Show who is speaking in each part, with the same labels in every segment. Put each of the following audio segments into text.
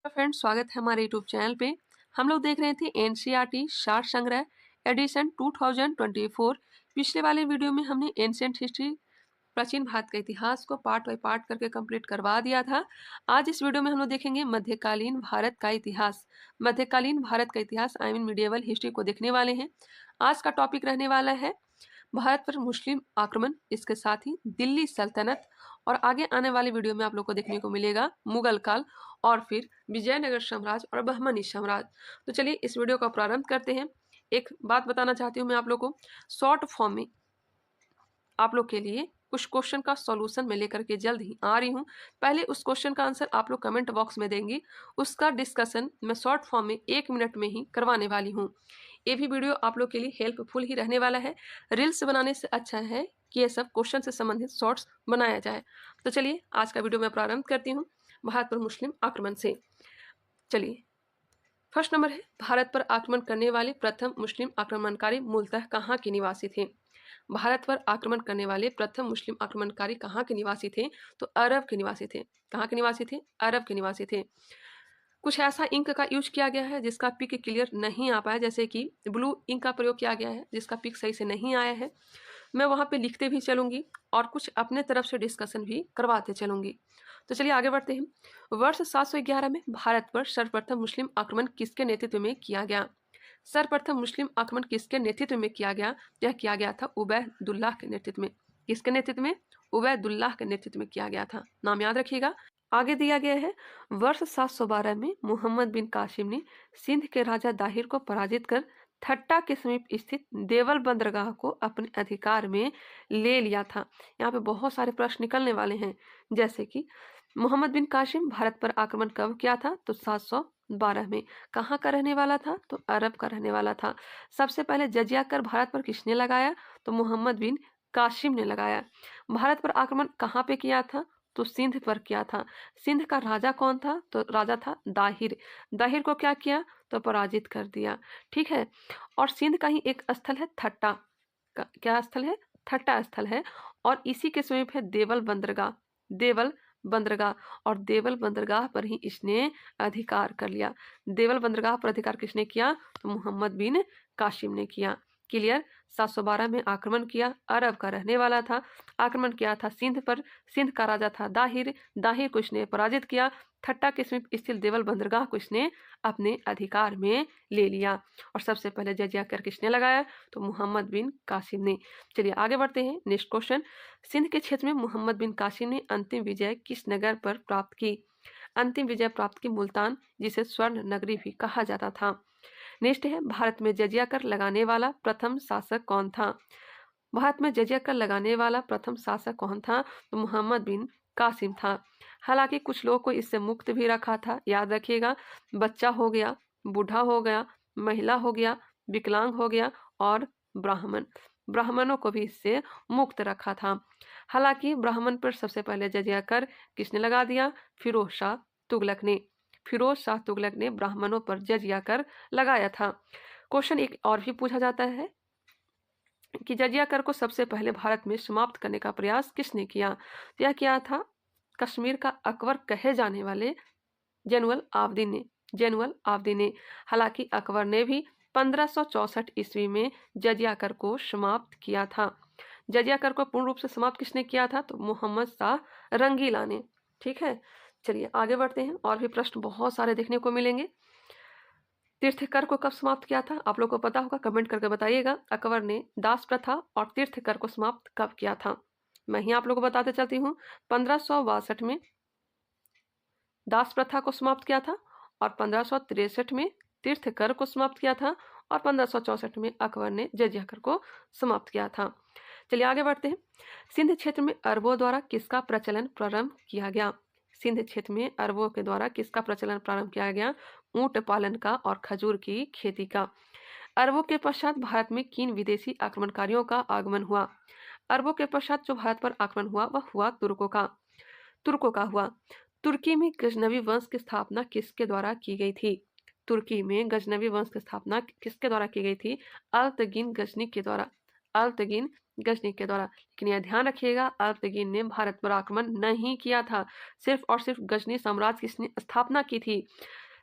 Speaker 1: Friends, स्वागत है हमारे यूट्यूब चैनल पे। हम लोग देख रहे थे एनसीईआरटी सार संग्रह एडिशन 2024। पिछले वाले वीडियो में हमने एंशिएंट हिस्ट्री प्राचीन भारत का इतिहास को पार्ट बाय पार्ट करके कंप्लीट करवा दिया था। आज इस वीडियो में हम लोग देखेंगे मध्यकालीन भारत का इतिहास। मध्यकालीन भारत का इतिहास आई मीन मीडिएवल हिस्ट्री को देखने वाले हैं। आज का टॉपिक रहने वाला है भारत पर मुस्लिम आक्रमण, इसके साथ ही दिल्ली सल्तनत, और आगे आने वाले वीडियो में आप लोग को देखने को मिलेगा मुगल काल और फिर विजयनगर साम्राज्य और बहमनी साम्राज्य। तो चलिए इस वीडियो का प्रारंभ करते हैं। एक बात बताना चाहती हूँ मैं आप लोग को, शॉर्ट फॉर्म में आप लोग के लिए कुछ क्वेश्चन का सॉल्यूशन मैं लेकर के जल्द ही आ रही हूँ। पहले उस क्वेश्चन का आंसर आप लोग कमेंट बॉक्स में देंगे, उसका डिस्कशन मैं शॉर्ट फॉर्म में 1 मिनट में ही करवाने वाली हूँ। ये भी वीडियो आप लोग के लिए हेल्पफुल ही रहने वाला है। रील्स बनाने से अच्छा है कि ये सब क्वेश्चन से संबंधित शॉर्ट्स बनाया जाए। तो चलिए आज का वीडियो मैं प्रारंभ करती हूँ भारत पर मुस्लिम आक्रमण से। चलिए, फर्स्ट नंबर है, भारत पर आक्रमण करने वाले प्रथम मुस्लिम आक्रमणकारी मूलतः कहाँ के निवासी थे? भारत पर आक्रमण करने वाले प्रथम मुस्लिम आक्रमणकारी कहाँ के निवासी थे? तो अरब के निवासी थे। कहाँ के निवासी थे? अरब के निवासी थे। कुछ ऐसा इंक का यूज किया गया है जिसका पिक क्लियर नहीं आ पाया, जैसे कि ब्लू इंक का प्रयोग किया गया है जिसका पिक सही से नहीं आया है। मैं वहाँ पे लिखते भी चलूंगी और कुछ अपने तरफ से डिस्कशन भी करवाते चलूंगी। तो चलिए आगे बढ़ते हैं। वर्ष 711 में भारत पर सर्वप्रथम मुस्लिम आक्रमण किसके नेतृत्व में किया गया? सर्वप्रथम मुस्लिम आक्रमण किसके नेतृत्व में किया गया? यह किया गया था उबैदुल्लाह के नेतृत्व में। किसके नेतृत्व में? उबैदुल्लाह के नेतृत्व में किया गया था। नाम याद रखिएगा। आगे दिया गया है, वर्ष 712 में मोहम्मद बिन कासिम ने सिंध के राजा दाहिर को पराजित कर थट्टा के समीप स्थित देवल बंदरगाह को अपने अधिकार में ले लिया था। यहाँ पे बहुत सारे प्रश्न निकलने वाले हैं, जैसे कि मोहम्मद बिन कासिम भारत पर आक्रमण कब किया था? तो 712 में। कहाँ का रहने वाला था? तो अरब का रहने वाला था। सबसे पहले जजिया कर भारत पर किसने लगाया? तो मोहम्मद बिन कासिम ने लगाया। भारत पर आक्रमण कहाँ पे किया था? तो सिंध पर किया था। सिंध का राजा कौन था? तो राजा था दाहिर। दाहिर को क्या किया? तो पराजित कर दिया। ठीक है। और सिंध का ही एक स्थल है थट्टा। क्या स्थल है? थट्टा स्थल है। और इसी के समीप है देवल बंदरगाह। देवल बंदरगाह, और देवल बंदरगाह पर ही इसने अधिकार कर लिया। देवल बंदरगाह पर अधिकार किसने किया? तो मोहम्मद बिन कासिम ने किया। क्लियर। 712 में आक्रमण किया, अरब का रहने वाला था। आक्रमण किया था सिंध पर। सिंध का राजा था दाहिर। दाहिर को इसने पराजित किया। थट्टा के समीप स्थित देवल बंदरगाह को इसने अपने अधिकार में ले लिया। और सबसे पहले जजिया कर किसने लगाया? तो मोहम्मद बिन कासिम ने। चलिए आगे बढ़ते हैं। नेक्स्ट क्वेश्चन, सिंध के क्षेत्र में मोहम्मद बिन कासिम ने अंतिम विजय किस नगर पर प्राप्त की? अंतिम विजय प्राप्त की मुल्तान, जिसे स्वर्ण नगरी भी कहा जाता था। नेक्स्ट है, भारत में जजिया कर लगाने वाला प्रथम शासक कौन था? भारत में जजिया कर लगाने वाला प्रथम शासक कौन था? तो मोहम्मद बिन कासिम था। हालांकि कुछ लोगों को इससे मुक्त भी रखा था, याद रखिएगा। बच्चा हो गया, बूढ़ा हो गया, महिला हो गया, विकलांग हो गया और ब्राह्मण, ब्राह्मणों को भी इससे मुक्त रखा था। हालांकि ब्राह्मण पर सबसे पहले जजिया कर किसने लगा दिया? फिरोज शाह तुगलक ने। फिरोज शाह तुगलक ने ब्राह्मणों पर जजिया कर लगाया था। क्वेश्चन एक और भी पूछा जाता है कि जजिया कर को सबसे पहले भारत में समाप्त करने का प्रयास किसने किया? यह किया था कश्मीर का अकबर कहे जाने वाले जैनुल आबदीन ने। जैनुल आबदीन ने। हालांकि अकबर ने भी 1564 ईस्वी में जजिया कर को समाप्त किया था। जजिया कर को पूर्ण रूप से समाप्त किसने किया था? तो मोहम्मद शाह रंगीला ने। ठीक है। चलिए आगे बढ़ते हैं, और भी प्रश्न बहुत सारे देखने को मिलेंगे। तीर्थकर को कब समाप्त किया था? आप लोग को पता होगा, कमेंट करके बताइएगा। अकबर ने दास प्रथा और तीर्थकर को समाप्त कब किया था? मैं ही आप लोगों को बताते चलती हूँ। 1562 में दास प्रथा को समाप्त किया था, और 1563 में तीर्थकर को समाप्त किया था, और 1564 में अकबर ने जजिया कर को समाप्त किया था। चलिए आगे बढ़ते हैं। सिंध क्षेत्र में अरबों द्वारा किसका प्रचलन प्रारंभ किया गया? सिंध क्षेत्र में अरबों के द्वारा किसका प्रचलन प्रारंभ किया गया? ऊंट पालन का और खजूर की खेती का। अरबों के पश्चात भारत में किन विदेशी आक्रमणकारियों का आगमन हुआ? अरबों के पश्चात जो भारत पर आक्रमण हुआ वह हुआ तुर्कों का। तुर्कों का हुआ। तुर्की में गजनवी वंश की स्थापना किसके द्वारा की गई थी? तुर्की में गजनवी वंश की स्थापना किसके द्वारा की गई थी? अल्तगिन गजनी के द्वारा। अल्पतगीन गजनी के द्वारा। लेकिन यह ध्यान रखिएगा, अल्पतगीन ने भारत पर आक्रमण नहीं किया था, सिर्फ और सिर्फ गजनी साम्राज्य की इसने स्थापना की थी।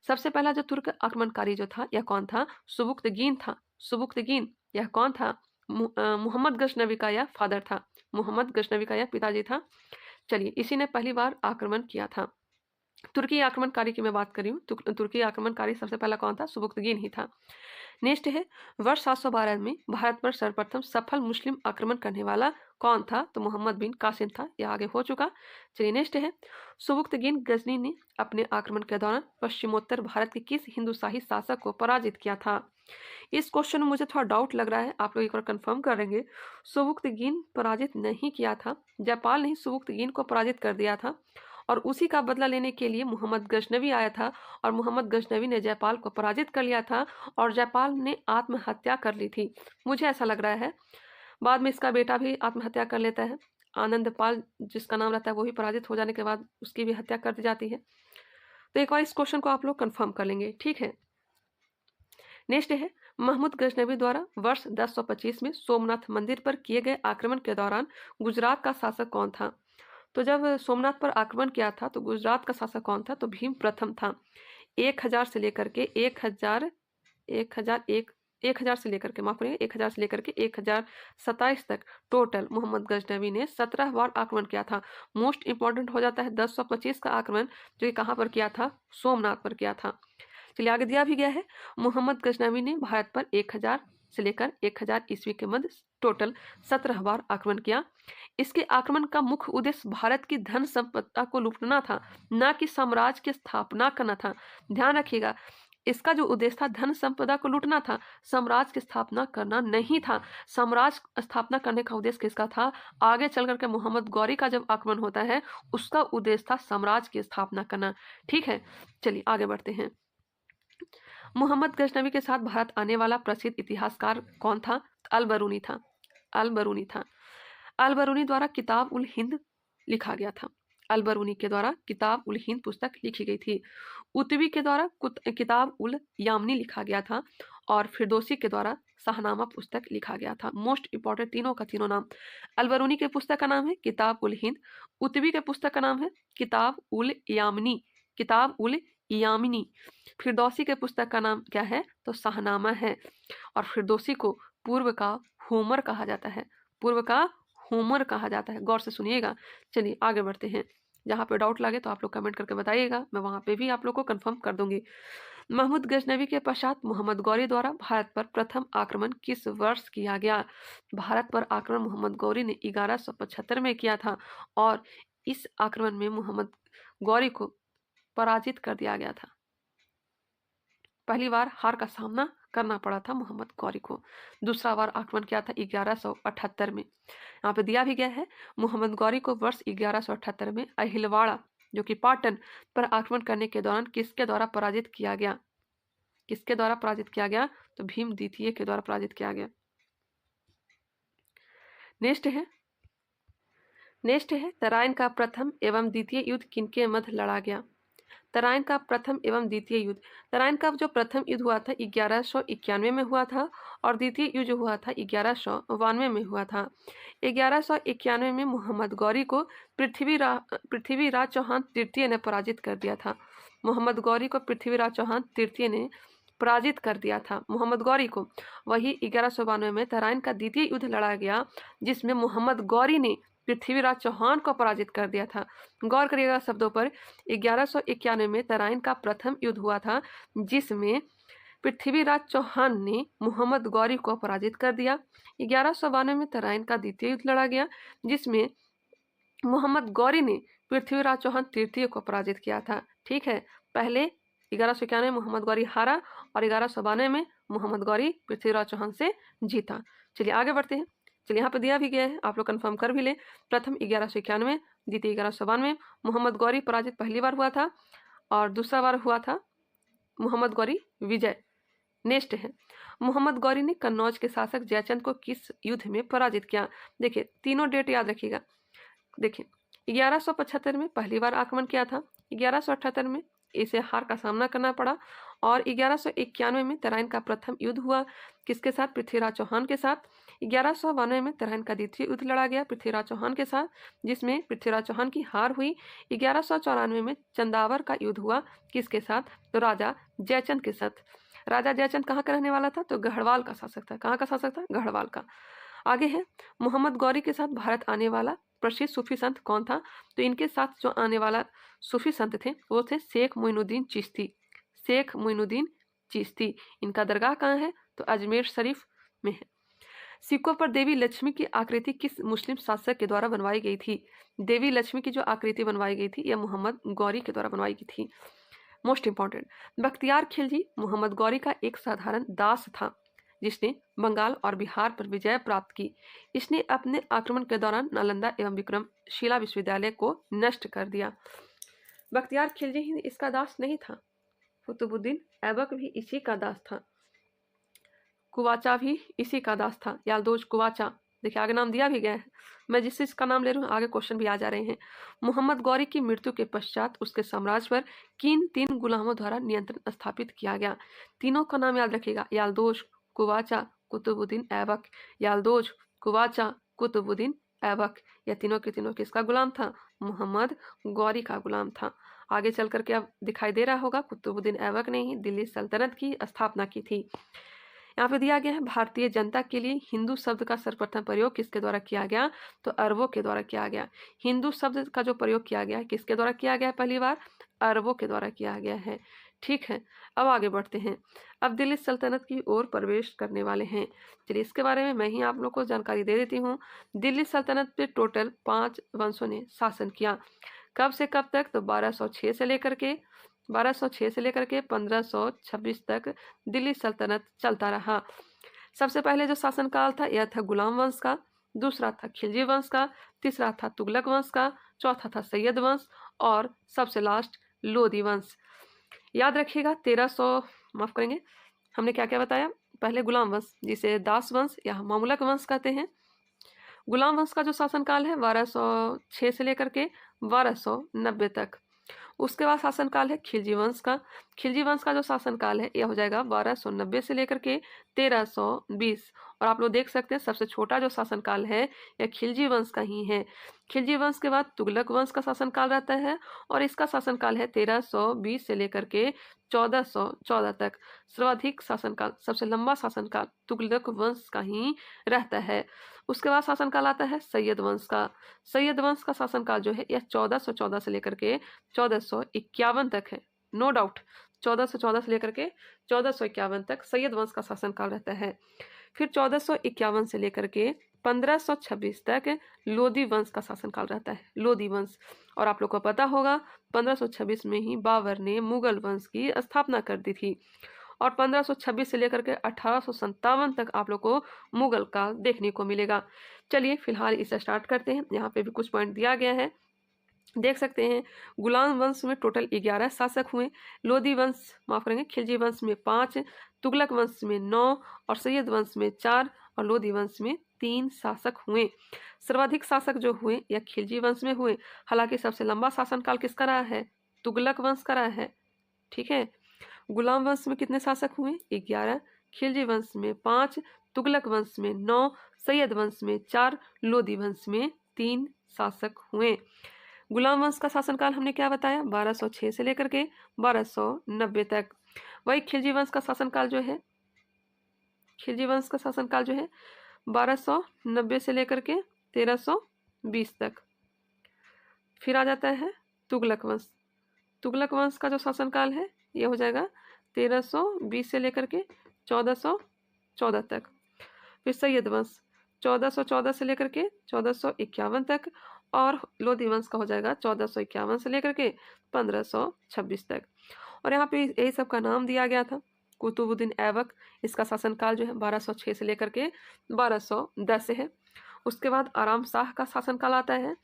Speaker 1: सबसे पहला जो तुर्क आक्रमणकारी जो था, यह कौन था? सुबुक्तगीन था। सुबुक्तगीन, यह कौन था? मोहम्मद गजनवी का यह फादर था, मोहम्मद गजनवी का यह पिताजी था। चलिए, इसी ने पहली बार आक्रमण किया था। तुर्की आक्रमणकारी की मैं बात कर रही हूँ, तुर्की आक्रमणकारी सबसे पहला कौन था? सुबुक्तगीन ही था। नेक्स्ट है, वर्ष 712 में भारत पर सर्वप्रथम सफल मुस्लिम आक्रमण करने वाला कौन था? तो मोहम्मद बिन कासिम था, यह आगे हो चुका। चलिए नेक्स्ट है, सुबुक्तगीन गजनी ने अपने आक्रमण के दौरान पश्चिमोत्तर भारत के किस हिंदुशाही शासक को पराजित किया था? इस क्वेश्चन में मुझे थोड़ा डाउट लग रहा है, आप लोग एक बार कंफर्म करेंगे। सुबुक्तगीन पराजित नहीं किया था, जयपाल ने सुबुक्तगीन को पराजित कर दिया था और उसी का बदला लेने के लिए मोहम्मद गजनवी आया था और मोहम्मद गजनवी ने जयपाल को पराजित कर लिया था और जयपाल ने आत्महत्या कर ली थी, मुझे ऐसा लग रहा है। बाद में इसका बेटा भी आत्महत्या कर लेता है, आनंदपाल जिसका नाम रहता है, वो भी पराजित हो जाने के बाद उसकी भी हत्या कर दी जाती है। तो एक बार इस क्वेश्चन को आप लोग कंफर्म कर लेंगे, ठीक है। नेक्स्ट है, महमूद गजनवी द्वारा वर्ष 1025 में सोमनाथ मंदिर पर किए गए आक्रमण के दौरान गुजरात का शासक कौन था? तो जब सोमनाथ पर आक्रमण किया था तो गुजरात का शासक कौन था? तो भीम प्रथम था। 1000 से लेकर के 1000 से लेकर के, माफ करिए, 1000 से लेकर के 1027 तक टोटल मोहम्मद गजनवी ने 17 बार आक्रमण किया था। मोस्ट इंपॉर्टेंट हो जाता है 1025 का आक्रमण, जो कि कहाँ पर किया था? सोमनाथ पर किया था। चलिए आगे दिया भी गया है, मोहम्मद गजनवी ने भारत पर 1000 से लेकर 1000 ईस्वी के मध्य टोटल 17 बार आक्रमण किया। इसके आक्रमण का मुख्य उद्देश्य भारत की धन संपदा को लूटना था, न कि साम्राज्य की स्थापना करना था। ध्यान रखिएगा, इसका जो उद्देश्य था धन संपदा को लूटना था, साम्राज्य की स्थापना करना नहीं था। साम्राज्य स्थापना करने का उद्देश्य किसका था? आगे चल करके मोहम्मद गौरी का जब आक्रमण होता है, उसका उद्देश्य था साम्राज्य की स्थापना करना, ठीक है। चलिए आगे बढ़ते हैं। मोहम्मद गजनवी के साथ भारत आने वाला प्रसिद्ध इतिहासकार कौन था? अल-बरूनी था। अल-बरूनी था। अल-बरूनी द्वारा किताब उल हिंद लिखा गया था। अल-बरूनी के द्वारा किताब उल हिंद पुस्तक लिखी गई थी। उतवी के द्वारा किताब उल यामनी लिखा गया था और फिरदौसी के द्वारा शाहनामा पुस्तक लिखा गया था। मोस्ट इंपॉर्टेंट तीनों का तीनों नाम। अल-बरूनी के पुस्तक का नाम है किताब उल हिंद, उतवी के पुस्तक का नाम है किताब उल यामनी, किताब उल यामिनी। फिरदौसी के पुस्तक का नाम क्या है? तो शाहनामा है। और फिरदौसी को पूर्व का होमर कहा जाता है, पूर्व का होमर कहा जाता है, गौर से सुनिएगा। चलिए आगे बढ़ते हैं, जहाँ पे डाउट लगे तो आप लोग कमेंट करके बताइएगा, मैं वहाँ पे भी आप लोग को कंफर्म कर दूंगी। महमूद गजनवी के पश्चात मोहम्मद गौरी द्वारा भारत पर प्रथम आक्रमण किस वर्ष किया गया? भारत पर आक्रमण मोहम्मद गौरी ने 1175 में किया था और इस आक्रमण में मोहम्मद गौरी को पराजित कर दिया गया था। पहली बार हार का सामना करना पड़ा था मोहम्मद गौरी को। दूसरा बार आक्रमण किया था 1178 में। यहाँ पे दिया भी गया है, मोहम्मद गौरी को वर्ष 1178 में अहिलवाड़ा जो कि पाटन पर आक्रमण करने के दौरान किसके द्वारा पराजित किया गया? किसके द्वारा पराजित किया गया? तो भीम द्वितीय के द्वारा पराजित किया गया। नेक्स्ट है तराइन का प्रथम एवं द्वितीय युद्ध किनके मध्य लड़ा गया? तराइन का प्रथम एवं द्वितीय युद्ध, तराइन का जो प्रथम युद्ध हुआ था 1191 में हुआ था और द्वितीय युद्ध जो हुआ था 1192 में हुआ था। 1191 में मोहम्मद गौरी को पृथ्वीराज चौहान तृतीय ने पराजित कर दिया था। मोहम्मद गौरी को पृथ्वीराज चौहान तृतीय ने पराजित कर दिया था मोहम्मद गौरी को। वही 1192 में तराइन का द्वितीय युद्ध लड़ा गया, जिसमें मोहम्मद गौरी ने पृथ्वीराज चौहान को पराजित कर दिया था। गौर करिएगा शब्दों पर, 1191 में तराइन का प्रथम युद्ध हुआ था, जिसमें पृथ्वीराज चौहान ने मोहम्मद गौरी को पराजित कर दिया। 1192 में तराइन का द्वितीय युद्ध लड़ा गया, जिसमें मोहम्मद गौरी ने पृथ्वीराज चौहान तृतीय को पराजित किया था, ठीक है। पहले 1191 में मोहम्मद गौरी हारा और 1192 में मोहम्मद गौरी पृथ्वीराज चौहान से जीता। चलिए आगे बढ़ते हैं। चलिए यहाँ पे दिया भी गया है, आप लोग कंफर्म कर भी ले। प्रथम 1191, द्वितीय 1192। मोहम्मद गौरी पराजित पहली बार हुआ था और दूसरा बार हुआ था मोहम्मद गौरी विजय। नेक्स्ट है, मोहम्मद गौरी ने कन्नौज के शासक जयचंद को किस युद्ध में पराजित किया? देखिए तीनों डेट याद रखिएगा। देखिए 1175 में पहली बार आक्रमण किया था, 1178 में इसे हार का सामना करना पड़ा और 1191 में तराइन का प्रथम युद्ध हुआ, किसके साथ? पृथ्वीराज चौहान के साथ। 1192 में तिरहन का द्वितीय युद्ध लड़ा गया पृथ्वीराज चौहान के साथ, जिसमें पृथ्वीराज चौहान की हार हुई। 1194 में चंदावर का युद्ध हुआ, किसके साथ? तो राजा जयचंद के साथ। राजा जयचंद कहाँ का रहने वाला था? तो गढ़वाल का शासक था। कहाँ का शासक था? गढ़वाल का। आगे है मोहम्मद गौरी के साथ भारत आने वाला प्रसिद्ध सूफी संत कौन था? तो इनके साथ जो आने वाला सूफी संत थे वो थे शेख मोइनुद्दीन चिश्ती। शेख मोइनुद्दीन चिश्ती। इनका दरगाह कहाँ है? तो अजमेर शरीफ में है। सिक्कों पर देवी लक्ष्मी की आकृति किस मुस्लिम शासक के द्वारा बनवाई गई थी? देवी लक्ष्मी की जो आकृति बनवाई गई थी यह मोहम्मद गौरी के द्वारा बनवाई गई थी। मोस्ट इंपॉर्टेंट, बख्तियार खिलजी मोहम्मद गौरी का एक साधारण दास था जिसने बंगाल और बिहार पर विजय प्राप्त की। इसने अपने आक्रमण के दौरान नालंदा एवं विक्रमशिला विश्वविद्यालय को नष्ट कर दिया। बख्तियार खिलजी ही इसका दास नहीं था, कुतुबुद्दीन ऐबक भी इसी का दास था, कुवाचा भी इसी का दास था, यालदोज कुवाचा। देखिए आगे नाम दिया भी गया है, मैं जिस चीज का नाम ले रही हूँ आगे क्वेश्चन भी आ जा रहे हैं। मोहम्मद गौरी की मृत्यु के पश्चात उसके साम्राज्य पर किन 3 गुलामों द्वारा नियंत्रण स्थापित किया गया? तीनों का नाम याद रखिएगा, यालदोज कुवाचा कुतुबुद्दीन ऐबक। यालदोज कुवाचा कुतुबुद्दीन ऐबक, यह तीनों के तीनों किसका गुलाम था? मोहम्मद गौरी का गुलाम था। आगे चल करके अब दिखाई दे रहा होगा कुतुबुद्दीन ऐबक ने ही दिल्ली सल्तनत की स्थापना की थी। यहाँ पे दिया गया है भारतीय जनता के लिए हिंदू शब्द का सर्वप्रथम प्रयोग किसके द्वारा किया गया? तो अरबों के द्वारा किया गया। हिंदू शब्द का जो प्रयोग किया गया है किसके द्वारा किया गया है? पहली बार अरबों के द्वारा किया गया है। ठीक है, अब आगे बढ़ते हैं। अब दिल्ली सल्तनत की ओर प्रवेश करने वाले हैं। चलिए इसके बारे में मैं ही आप लोग को जानकारी दे देती हूँ। दिल्ली सल्तनत पे टोटल 5 वंशों ने शासन किया। कब से कब तक? तो 1206 से लेकर के 1526 तक दिल्ली सल्तनत चलता रहा। सबसे पहले जो शासनकाल था यह था गुलाम वंश का, दूसरा था खिलजी वंश का, तीसरा था तुगलक वंश का, चौथा था सैयद वंश और सबसे लास्ट लोधी वंश। याद रखिएगा 1300 माफ करेंगे, हमने क्या क्या बताया? पहले गुलाम वंश जिसे दास वंश या मामूलक वंश कहते हैं। गुलाम वंश का जो शासनकाल है 1206 से लेकर के 1290 तक। उसके बाद शासनकाल है खिलजी वंश का। खिलजी वंश का जो शासनकाल है यह हो जाएगा 1290 से लेकर के 1320। और आप लोग देख सकते हैं सबसे छोटा जो शासनकाल है यह खिलजी वंश का ही है। खिलजी वंश के बाद तुगलक वंश का शासनकाल रहता है और इसका शासनकाल है 1320 से लेकर के 1414 तक। सर्वाधिक शासनकाल, सबसे लंबा शासनकाल तुगलक वंश का ही रहता है। उसके बाद शासनकाल आता है सैयद वंश का। सैयद वंश का शासनकाल जो है यह 1414 से लेकर के 1451 तक है। नो डाउट 1414 से लेकर के 1451 तक सैयद वंश का शासनकाल रहता है। फिर 1451 से लेकर के 1526 तक लोधी वंश का शासनकाल रहता है, लोधी वंश। और आप लोग को पता होगा 1526 में ही बाबर ने मुगल वंश की स्थापना कर दी थी और 1526 से लेकर के 1857 तक आप लोग को मुगल काल देखने को मिलेगा। चलिए फिलहाल इसे स्टार्ट करते हैं। यहाँ पे भी कुछ पॉइंट दिया गया है, देख सकते हैं। गुलाम वंश में टोटल 11 शासक हुए। लोधी वंश माफ करेंगे खिलजी वंश में 5, तुगलक वंश में 9 और सैयद वंश में 4 और लोधी वंश में 3 शासक हुए। सर्वाधिक शासक जो हुए या खिलजी वंश में हुए। हालांकि सबसे लंबा शासनकाल किसका रहा है? तुगलक वंश का रहा है। ठीक है, गुलाम वंश में कितने शासक हुए? 11, खिलजी वंश में 5, तुगलक वंश में 9, सैयद वंश में 4, लोधी वंश में 3 शासक हुए। गुलाम वंश का शासनकाल हमने क्या बताया? 1206 से लेकर के 1290 तक। वही खिलजी वंश का शासनकाल जो है, खिलजी वंश का शासनकाल जो है 1290 से लेकर के 1320 तक। फिर आ जाता है तुगलक वंश। तुगलक वंश का जो शासनकाल है यह हो जाएगा 1320 से लेकर के 1414 तक। फिर सैयद वंश 1414 से लेकर के 1451 तक और लोधी वंश का हो जाएगा 1451 से लेकर के 1526 तक। और यहाँ पे यही सब का नाम दिया गया था कुतुबुद्दीन ऐबक। इसका शासनकाल जो है 1206 से लेकर के 1210 से है। उसके बाद आराम शाह का शासनकाल आता है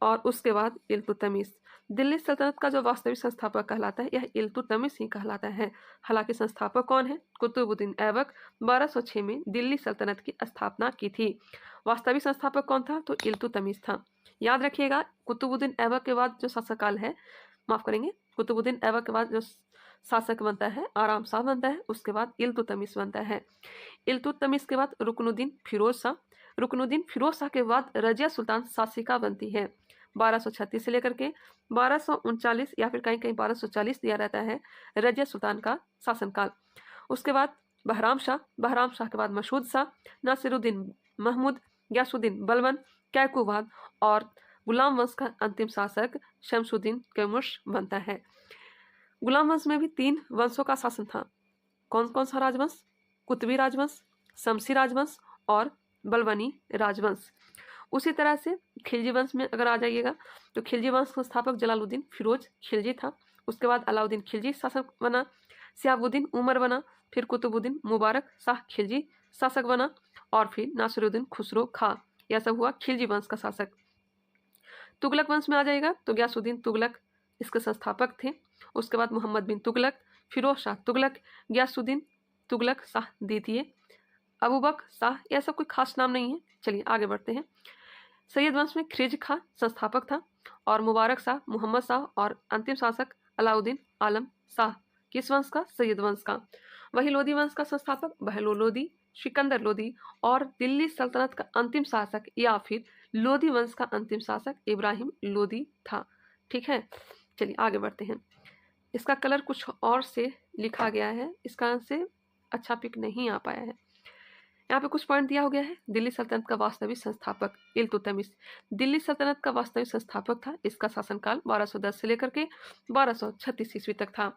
Speaker 1: और उसके बाद इल्तुतमिश। दिल्ली सल्तनत का जो वास्तविक संस्थापक कहलाता है यह इल्तुतमिश ही कहलाता है। हालांकि संस्थापक कौन है? कुतुबुद्दीन ऐबक 1206 में दिल्ली सल्तनत की स्थापना की थी। वास्तविक संस्थापक कौन था? तो इल्तुतमिश था। याद रखिएगा कुतुबुद्दीन ऐबक के बाद जो शासनकाल है, माफ करेंगे, कुतुबुद्दीन ऐबक के बाद जो शासक बनता है आराम शाह बनता है। उसके बाद इल्तुतमिश बनता है। इल्तुतमिश के बाद रुकनुद्दीन फिरोज शाह। रुकनुद्दीन फिरोज शाह के बाद रजिया सुल्तान शासिका बनती है। 1236 से लेकर के 1239 या फिर कहीं कहीं 1240 दिया रहता है रजिया सुल्तान का शासनकाल। उसके बाद बहराम शाह के बाद मसूद शाह, नासिरुद्दीन महमूद, गयासुद्दीन बलबन, कैकुबाद और गुलाम वंश का अंतिम शासक शमसुद्दीन कैमुश बनता है। गुलाम वंश में भी 3 वंशों का शासन था। कौन कौन सा राजवंश? कुतुबी राजवंश, शमसी राजवंश और बलबनी राजवंश। उसी तरह से खिलजी वंश में अगर आ जाइएगा तो खिलजी वंश का स्थापक जलालुद्दीन फिरोज खिलजी था। उसके बाद अलाउद्दीन खिलजी शासक बना, सियाबुद्दीन उमर बना, फिर कुतुबुद्दीन मुबारक शाह खिलजी शासक बना और फिर नासिरुद्दीन खुसरो खां। यह सब हुआ खिलजी वंश का शासक। तुगलक वंश में आ जाएगा तो गयासुद्दीन तुगलक इसके संस्थापक थे। उसके बाद मोहम्मद बिन तुगलक, फिरोज शाह तुगलक, गयासुद्दीन तुगलक शाह द्वितीय, अबूबकर शाह, यह सब कोई खास नाम नहीं है। चलिए आगे बढ़ते हैं। सैयद वंश में खिज खां संस्थापक था और मुबारक शाह, मोहम्मद शाह और अंतिम शासक अलाउद्दीन आलम शाह। किस वंश का? सैयद वंश का। वही लोदी वंश का संस्थापक बहलोल लोदी, सिकंदर लोदी और दिल्ली सल्तनत का अंतिम शासक या फिर लोदी वंश का अंतिम शासक इब्राहिम लोदी था। ठीक है, चलिए आगे बढ़ते हैं। इसका कलर कुछ और से लिखा गया है, इस कारण से अच्छा पिक नहीं आ पाया है। यहाँ पे कुछ पॉइंट दिया हो गया है। दिल्ली सल्तनत का वास्तविक संस्थापक इल्तुतमिश दिल्ली सल्तनत का वास्तविक संस्थापक था। इसका शासनकाल 1210 से लेकर के 1236 ईस्वी तक था।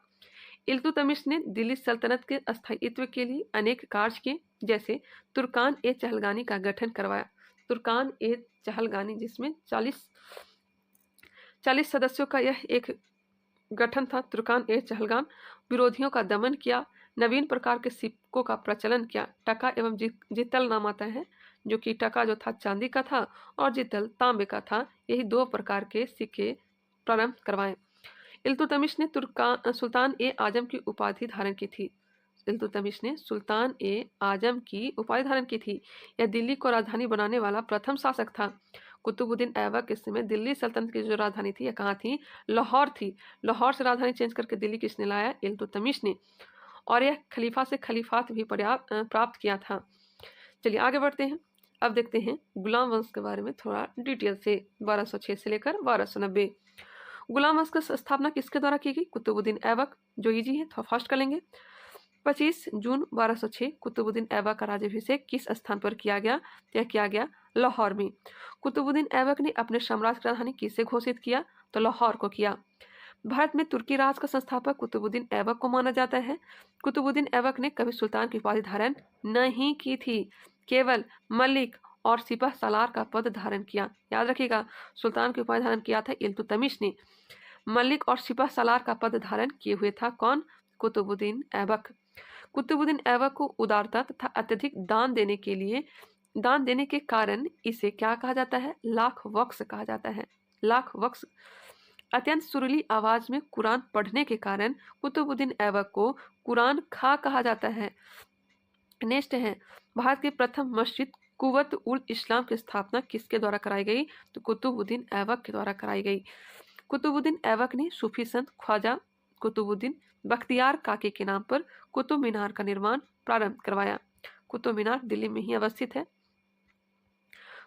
Speaker 1: इल्तुतमिश ने दिल्ली सल्तनत के स्थायित्व के लिए अनेक कार्य किए, जैसे तुर्कान ए चहलगानी का गठन करवाया। तुर्कान ए चहलगानी जिसमें 40 सदस्यों का यह एक गठन था। तुर्कान ए चहलगान विरोधियों का दमन किया, नवीन प्रकार के सिक्कों का प्रचलन किया। टका एवं जितल नाम आता है, जो कि टका जो था चांदी का था और जितल तांबे का था। यही 2 प्रकार के सिक्के प्रारंभ करवाए। इल्तुतमिश ने सुल्तान ए आजम की उपाधि धारण की थी। इल्तुतमिश ने सुल्तान ए आजम की उपाधि धारण की थी। यह दिल्ली को राजधानी बनाने वाला प्रथम शासक था। कुतुबुद्दीन ऐबक के समय दिल्ली सल्तनत की जो राजधानी थी यह कहाँ थी? लाहौर थी। लाहौर से राजधानी चेंज करके दिल्ली किसने लाया? इल्तुतमिश ने। और यह खलीफा से खलीफात भी प्राप्त किया था। चलिए आगे बढ़ते हैं। अब देखते हैं गुलाम वंश के बारे में थोड़ा डिटेल से। 1206 से लेकर 1290। गुलाम वंश की स्थापना किसके द्वारा की गई? कुतुबुद्दीन ऐबक, जो इजी है थोड़ा फास्ट कर लेंगे। 25 जून 1206 कुतुबुद्दीन ऐबक का राज्याभिषेक किस स्थान पर किया गया? यह किया गया लाहौर में। कुतुबुद्दीन ऐबक ने अपने साम्राज्य की राजधानी किसे घोषित किया? तो लाहौर को किया। भारत में तुर्की राज का संस्थापक कुतुबुद्दीन ऐबक को माना जाता है। कुतुबुद्दीन ऐबक ने कभी सुल्तान की उपाधि धारण नहीं की थी, केवल मलिक और सिपह सालार का पद धारण किया। याद रखिएगा, सुल्तान की उपाधि धारण किया था इल्तुतमिश ने। मलिक और सिपह सालार का पद धारण किए हुए था कौन? कुतुबुद्दीन ऐबक। कुतुबुद्दीन ऐबक को उदारता तथा अत्यधिक दान देने के कारण इसे क्या कहा जाता है? लाख वक्स कहा जाता है। लाख वक्स। अत्यंत सुरीली आवाज में कुरान पढ़ने के कारण कुतुबुद्दीन ऐबक को कुरान खा कहा जाता है। नेक्स्ट है, भारत की प्रथम मस्जिद कुव्वत उल इस्लाम की स्थापना किसके द्वारा कराई गई? तो कुतुबुद्दीन ऐबक के द्वारा कराई गई। कुतुबुद्दीन ऐबक ने सूफी संत ख्वाजा कुतुबुद्दीन बख्तियार काकी के नाम पर कुतुब मीनार का निर्माण प्रारंभ करवाया। कुतुब मीनार दिल्ली में ही अवस्थित है।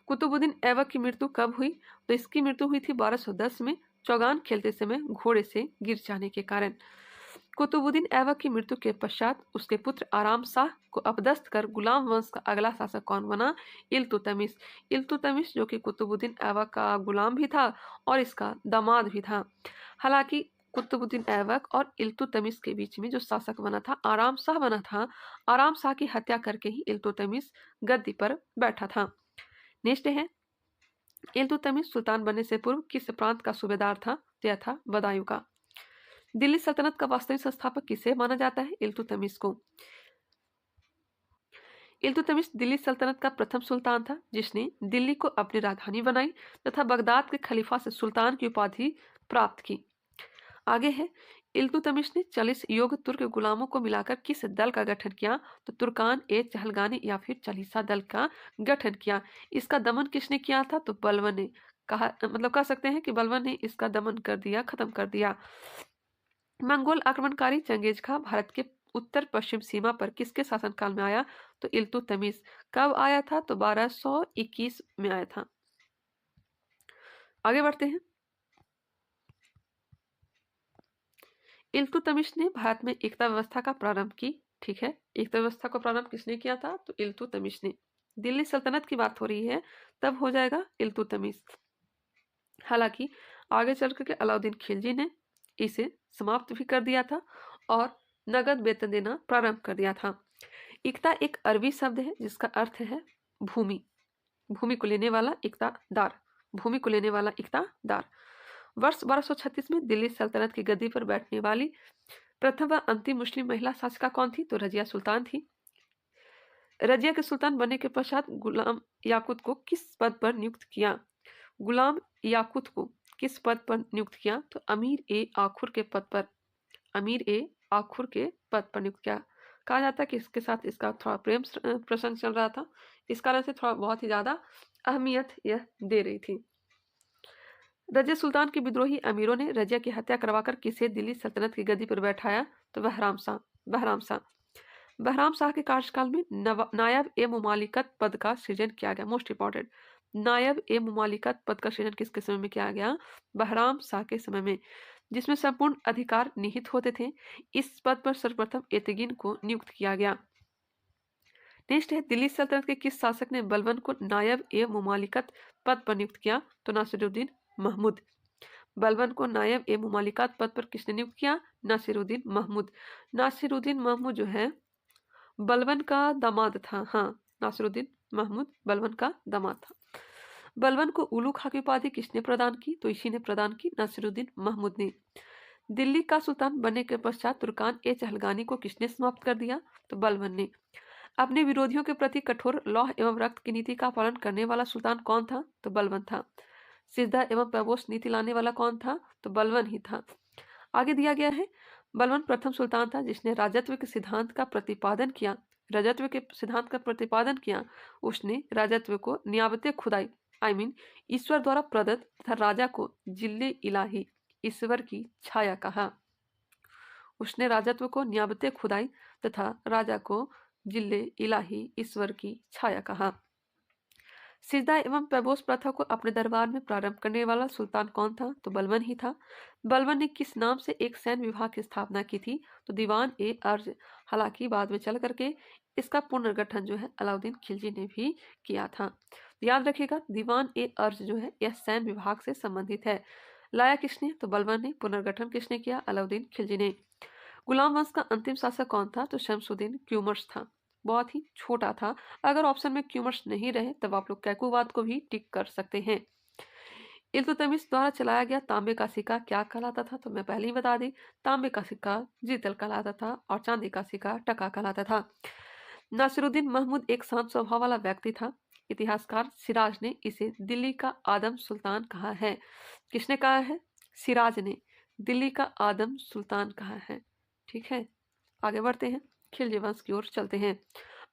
Speaker 1: कुतुबुद्दीन ऐबक की मृत्यु कब हुई? तो इसकी मृत्यु हुई थी 1210 में, चौगान खेलते समय घोड़े से गिर जाने के कारण। कुतुबुद्दीन ऐबक की मृत्यु के पश्चात उसके पुत्र आराम शाह को अपदस्थ कर गुलाम वंश का अगला शासक कौन बना? इल्तुतमिश। इल्तुतमिश जो कि कुतुबुद्दीन ऐबक का गुलाम भी था और इसका दामाद भी था। हालांकि कुतुबुद्दीन ऐबक और इल्तुतमिश के बीच में जो शासक बना था आराम शाह बना था। आराम शाह की हत्या करके ही इल्तुतमिश गद्दी पर बैठा था। नेक्स्ट है, इल्तुतमिश सुल्तान बनने से पूर्व किस प्रांत का सूबेदार था? तो यह था बदायूं का। दिल्ली सल्तनत का वास्तविक संस्थापक किसे माना जाता है? इल्तुतमिश को। इल्तुतमिश दिल्ली सल्तनत का प्रथम सुल्तान था जिसने दिल्ली को अपनी राजधानी बनाई तथा बगदाद के खलीफा से सुल्तान की उपाधि प्राप्त की। आगे है, इल्तुतमिश ने 40 योग्य तुर्क गुलामों को मिलाकर किस दल का गठन किया? तो तुर्कान ए चहलगानी या फिर चालीसा दल का गठन किया। इसका दमन किसने किया था? तो बलबन ने। कह सकते हैं कि बलबन ने इसका दमन कर दिया, खत्म कर दिया। मंगोल आक्रमणकारी चंगेज खां भारत के उत्तर पश्चिम सीमा पर किसके शासनकाल में आया? तो इल्तुतमिश। कब आया था? तो 1221 में आया था। आगे बढ़ते हैं। इल्तुतमिश ने भारत में एकता व्यवस्था का प्रारंभ की। ठीक है, एकता व्यवस्था का प्रारंभ किसने किया था? तो इल्तुतमिश ने। दिल्ली सल्तनत की बात हो रही है, तब हो जाएगा इल्तुतमिश। हालांकि आगे चल करके अलाउद्दीन खिलजी ने इसे समाप्त भी कर दिया था और नगद वेतन देना प्रारंभ कर दिया था। इक्ता एक अरबी शब्द है जिसका अर्थ है भूमि, भूमि को लेने वाला इक्तादार, भूमि को लेने वाला इक्तादार। वर्ष 1236 में दिल्ली सल्तनत की गद्दी पर बैठने वाली प्रथम व अंतिम मुस्लिम महिला शासिका कौन थी? तो रजिया सुल्तान थी। रजिया के सुल्तान बनने के पश्चात गुलाम याकूत को किस पद पर नियुक्त किया? गुलाम याकूत को किस पद पर नियुक्त किया? तो अमीर ए आखुर के पद पर, अमीर ए आखुर के पद पर नियुक्त किया। कहा जाता है कि इसके साथ इसका थोड़ा प्रेम प्रसंग चल रहा था, इस कारण से थोड़ा बहुत ही ज्यादा अहमियत यह दे रही थी। रजिया सुल्तान के विद्रोही अमीरों ने रजिया की हत्या करवाकर किसे दिल्ली सल्तनत की गद्दी पर बैठाया? तो बहराम शाह। बहराम शाह। बहराम शाह के कार्यकाल में नायब ए मुमालिकत पद का सृजन किया गया। मोस्ट इंपॉर्टेंट, नायब ए मुमालिकत पद का सृजन किसके समय में किया गया? बहराम शाह के समय में, जिसमें संपूर्ण अधिकार निहित होते थे। इस पद पर सर्वप्रथम एतगिन को नियुक्त किया गया। नेक्स्ट है, दिल्ली सल्तनत के किस शासक ने बलबन को नायब ए मुमालिकत पद पर नियुक्त किया? तो नासिरुद्दीन महमूद। बलबन को नायब ए मुमालिकत पद पर किसने नियुक्त किया? नासिरुद्दीन महमूद। नासिरुद्दीन महमूद जो है बलबन का दामाद था। हाँ, नासिरुद्दीन महमूद बलबन का दामाद था। बलबन को उलू खां की उपाधि किसने प्रदान की? तो इसी ने प्रदान की, नासिरुद्दीन महमूद ने। दिल्ली का सुल्तान बनने के पश्चात तुर्कान ए चहलगानी को किसने समाप्त कर दिया? तो बलबन ने। अपने विरोधियों के प्रति कठोर लौह एवं रक्त की नीति का पालन करने वाला सुल्तान कौन था? तो बलबन था। सिद्धा एवं प्रबोष नीति लाने वाला कौन था? तो बलबन ही था। आगे दिया गया है, बलबन प्रथम सुल्तान था जिसने राजत्व के सिद्धांत का प्रतिपादन किया। राजत्व के सिद्धांत का प्रतिपादन किया। उसने राजत्व को नियाबते खुदाई ईश्वर द्वारा प्रदत्त तथा राजा को जिल्ले इलाही ईश्वर की छाया कहा। उसने राजत्व को नियाबते खुदाई तथा राजा को जिल्ले इलाही ईश्वर की छाया कहा। सिजदा एवं प्रबोस प्रथा को अपने दरबार में प्रारंभ करने वाला सुल्तान कौन था? तो बलबन ही था। बलबन ने किस नाम से एक सैन्य विभाग की स्थापना की थी? तो दीवान ए अर्ज। हालांकि बाद में चल करके इसका पुनर्गठन जो है अलाउद्दीन खिलजी ने भी किया था। याद रखिएगा, दीवान ए अर्ज जो है यह सैन्य विभाग से संबंधित है। लाया किसने? तो बलबन ने। पुनर्गठन किसने किया? अलाउद्दीन खिलजी ने। गुलाम वंश का अंतिम शासक कौन था? तो शमसुद्दीन क्यूमर्स था। बहुत ही छोटा था। अगर ऑप्शन में क्यूमर्स नहीं रहे तब आप लोग कैकुवाद को भी टिक कर सकते हैं। इल्तुतमिश द्वारा चलाया गया तांबे का सिक्का क्या कहलाता था? तो मैं पहले ही बता दी, तांबे का सिक्का जीतल कहलाता था और चांदी का सिक्का टका कहलाता था। नासिरुद्दीन महमूद एक शांत स्वभाव वाला व्यक्ति था। इतिहासकार सिराज ने इसे दिल्ली का आदम सुल्तान कहा है। किसने कहा है? सिराज ने दिल्ली का आदम सुल्तान कहा है। ठीक है, आगे बढ़ते हैं, खिलजी वंश की ओर चलते हैं।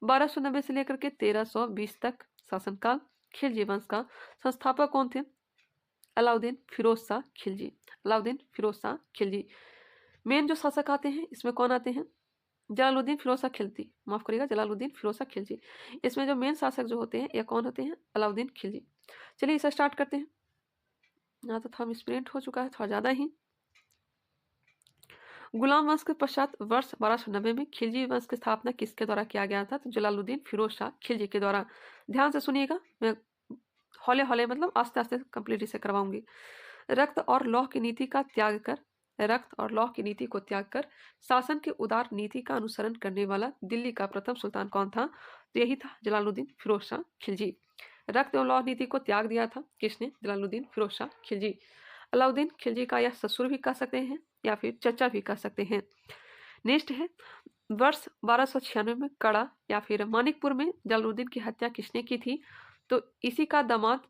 Speaker 1: 1290 से लेकर के 1320 तक शासनकाल। खिलजी वंश का संस्थापक कौन थे? अलाउद्दीन फिरोज शाह खिलजी। अलाउद्दीन फिरोज शाह खिलजी। मेन जो शासक आते हैं इसमें कौन आते हैं? जलालुद्दीन फिरोज शाह खिलजी, माफ करिएगा, जलालुद्दीन फिरोज शाह खिलजी। इसमें जो मेन शासक जो होते हैं यह कौन होते हैं? अलाउद्दीन खिलजी। चलिए इसे स्टार्ट करते हैं। यहाँ तो थोड़ा मिसप्रिंट हो चुका है, थोड़ा ज्यादा ही। गुलाम वंश के पश्चात वर्ष 1290 में खिलजी वंश की स्थापना किसके द्वारा किया गया था? तो जलालुद्दीन फिरोज शाह खिलजी के द्वारा। ध्यान से सुनिएगा, मैं हौले हौले मतलब आस्ते आस्ते कंप्लीट इसे करवाऊंगी। रक्त और लौह की नीति का त्याग कर, रक्त और लौह की नीति को त्याग कर शासन की उदार नीति का अनुसरण करने वाला दिल्ली का प्रथम सुल्तान कौन था? तो यही था जलालुद्दीन फिरोज शाह खिलजी। रक्त और लौह नीति को त्याग दिया था किसने? जलालुद्दीन फिरोज शाह खिलजी। अलाउद्दीन खिलजी का यह ससुर भी कह सकते हैं या फिर चचा भी कह सकते हैं। नेक्स्ट है, वर्ष 1296 में कड़ा या फिर मानिकपुर में जलालुद्दीन की हत्या किसने की थी? तो इसी का दामाद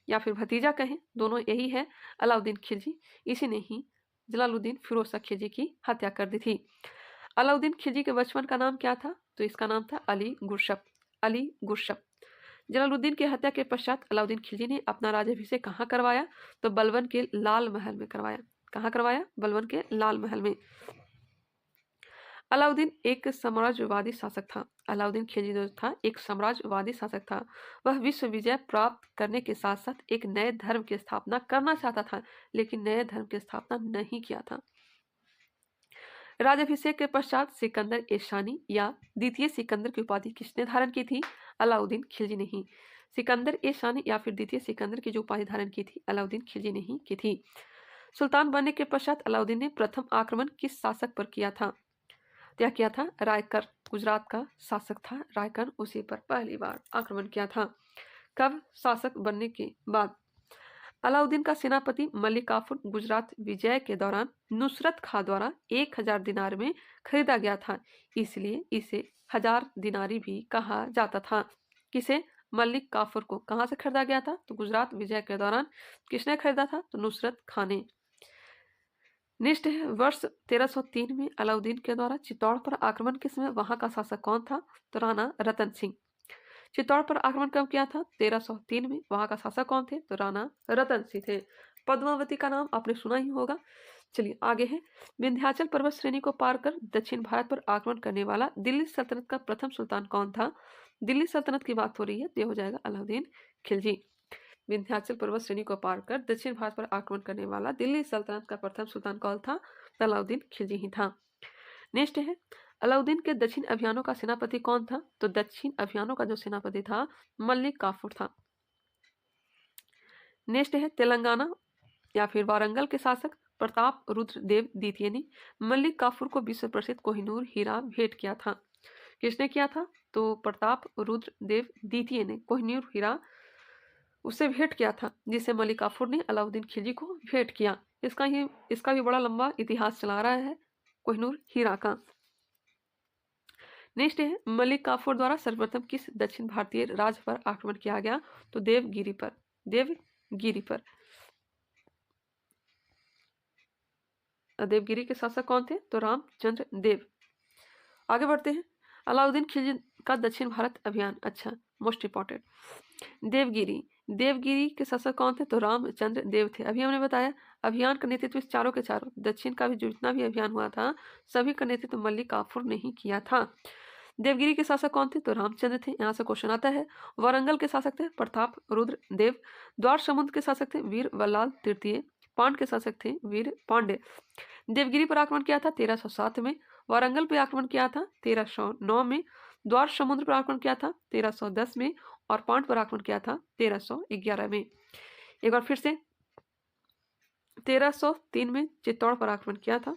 Speaker 1: या फिर भतीजा कहें, दोनों यही है, अलाउद्दीन खिलजी। इसी ने ही जलालुद्दीन फिरोज शाह खिलजी की हत्या कर दी थी। अलाउद्दीन खिलजी के बचपन का नाम क्या था? तो इसका नाम था अली गुरशप। अली गुरशप। जलालुद्दीन की हत्या के पश्चात अलाउद्दीन खिलजी ने अपना राज्याभिषेक कहाँ करवाया? तो बलबन के लाल महल में करवाया। कहाँ करवाया? बलबन के लाल महल में। अलाउद्दीन एक साम्राज्यवादी शासक था। अलाउद्दीन खिलजी जो था एक साम्राज्यवादी शासक था। वह विश्व विजय प्राप्त करने के साथ साथ एक नए धर्म की स्थापना करना चाहता था, लेकिन नए धर्म की स्थापना नहीं किया था। राजाभिषेक के पश्चात सिकंदर एशानी या द्वितीय सिकंदर की उपाधि किसने धारण की थी? अलाउद्दीन खिलजी ने ही। सिकंदर एशानी या फिर द्वितीय सिकंदर की जो उपाधि धारण की थी, अलाउद्दीन खिलजी ने ही की थी। सुल्तान बनने के पश्चात अलाउद्दीन ने प्रथम आक्रमण किस शासक पर किया था? क्या किया था? रायकर, गुजरात का शासक था रायकर, उसी पर पहली बार आक्रमण किया था। कब? शासक बनने के बाद। अलाउद्दीन का सेनापति मलिक काफूर गुजरात विजय के दौरान नुसरत खां द्वारा 1000 दिनार में खरीदा गया था, इसलिए इसे 1000 दिनारी भी कहा जाता था। किसे? मलिक काफूर को। कहाँ से खरीदा गया था? तो गुजरात विजय के दौरान किसने खरीदा था? तो नुसरत खां ने। नेक्स्ट है, वर्ष 1303 में अलाउद्दीन के द्वारा चित्तौड़ पर आक्रमण के समय वहां का शासक कौन था? तो राणा रतन सिंह। चित्तौड़ पर आक्रमण कब किया था? 1303 में। वहां का शासक कौन थे? तो राणा रतन सिंह थे। पद्मावती का नाम आपने सुना ही होगा। चलिए आगे है, विंध्याचल पर्वत श्रेणी को पार कर दक्षिण भारत पर आक्रमण करने वाला दिल्ली सल्तनत का प्रथम सुल्तान कौन था? दिल्ली सल्तनत की बात हो रही है, ये हो जाएगा अलाउद्दीन खिलजी। विंध्याचल पर्वत श्रेणी को पार कर दक्षिण भारत पर आक्रमण करने वाला दिल्ली सल्तनत का प्रथम सुल्तान कौन था? अलाउद्दीन खिलजी ही था। नेक्स्ट है, अलाउद्दीन के दक्षिण अभियानों का सेनापति कौन था? तो दक्षिण अभियानों का जो सेनापति था मलिक काफूर था। नेक्स्ट है, तेलंगाना या फिर वारंगल के शासक प्रताप रुद्र देव द्वितीय ने मलिक काफूर को विश्व प्रसिद्ध कोहिनूर हीरा भेंट किया था। किसने किया था? तो प्रताप रुद्र देव द्वितीय ने कोहिनूर हीरा उससे भेंट किया था, जिसे मलिक काफूर ने अलाउद्दीन खिलजी को भेंट किया। इसका भी बड़ा लंबा इतिहास चला रहा है कोहिनूर हीरा का। नेक्स्ट है, मलिक काफूर द्वारा सर्वप्रथम किस दक्षिण भारतीय राज्य पर आक्रमण किया गया? तो देवगिरी पर। देवगिरी पर। देवगिरी के शासक कौन थे? तो रामचंद्र देव। आगे बढ़ते हैं, अलाउद्दीन खिलजी का दक्षिण भारत अभियान। अच्छा, मोस्ट इंपॉर्टेंट। देवगिरी के शासक कौन थे? तो रामचंद्र देव थे। अभी हमने बताया अभियान का नेतृत्व चारों के चारों दक्षिण का भी जितना भी अभियान हुआ था सभी का नेतृत्व मलिक काफूर ने ही किया था। देवगिरी के शासक कौन थे? तो रामचंद्र थे। यहाँ से क्वेश्चन आता है। वारंगल के शासक थे प्रताप रुद्र देव। द्वार समुद्र के शासक थे वीर वल्लाल तृतीय। पांड के शासक थे वीर पांडे। देवगिरी पर आक्रमण किया था 1307 में। वारंगल पर आक्रमण किया था 1309 में। द्वार समुद्र पर आक्रमण किया था 1310 में और पांड पर आक्रमण किया था 1311 में। एक बार फिर से, 1303 में चित्तौड़ पर आक्रमण किया था,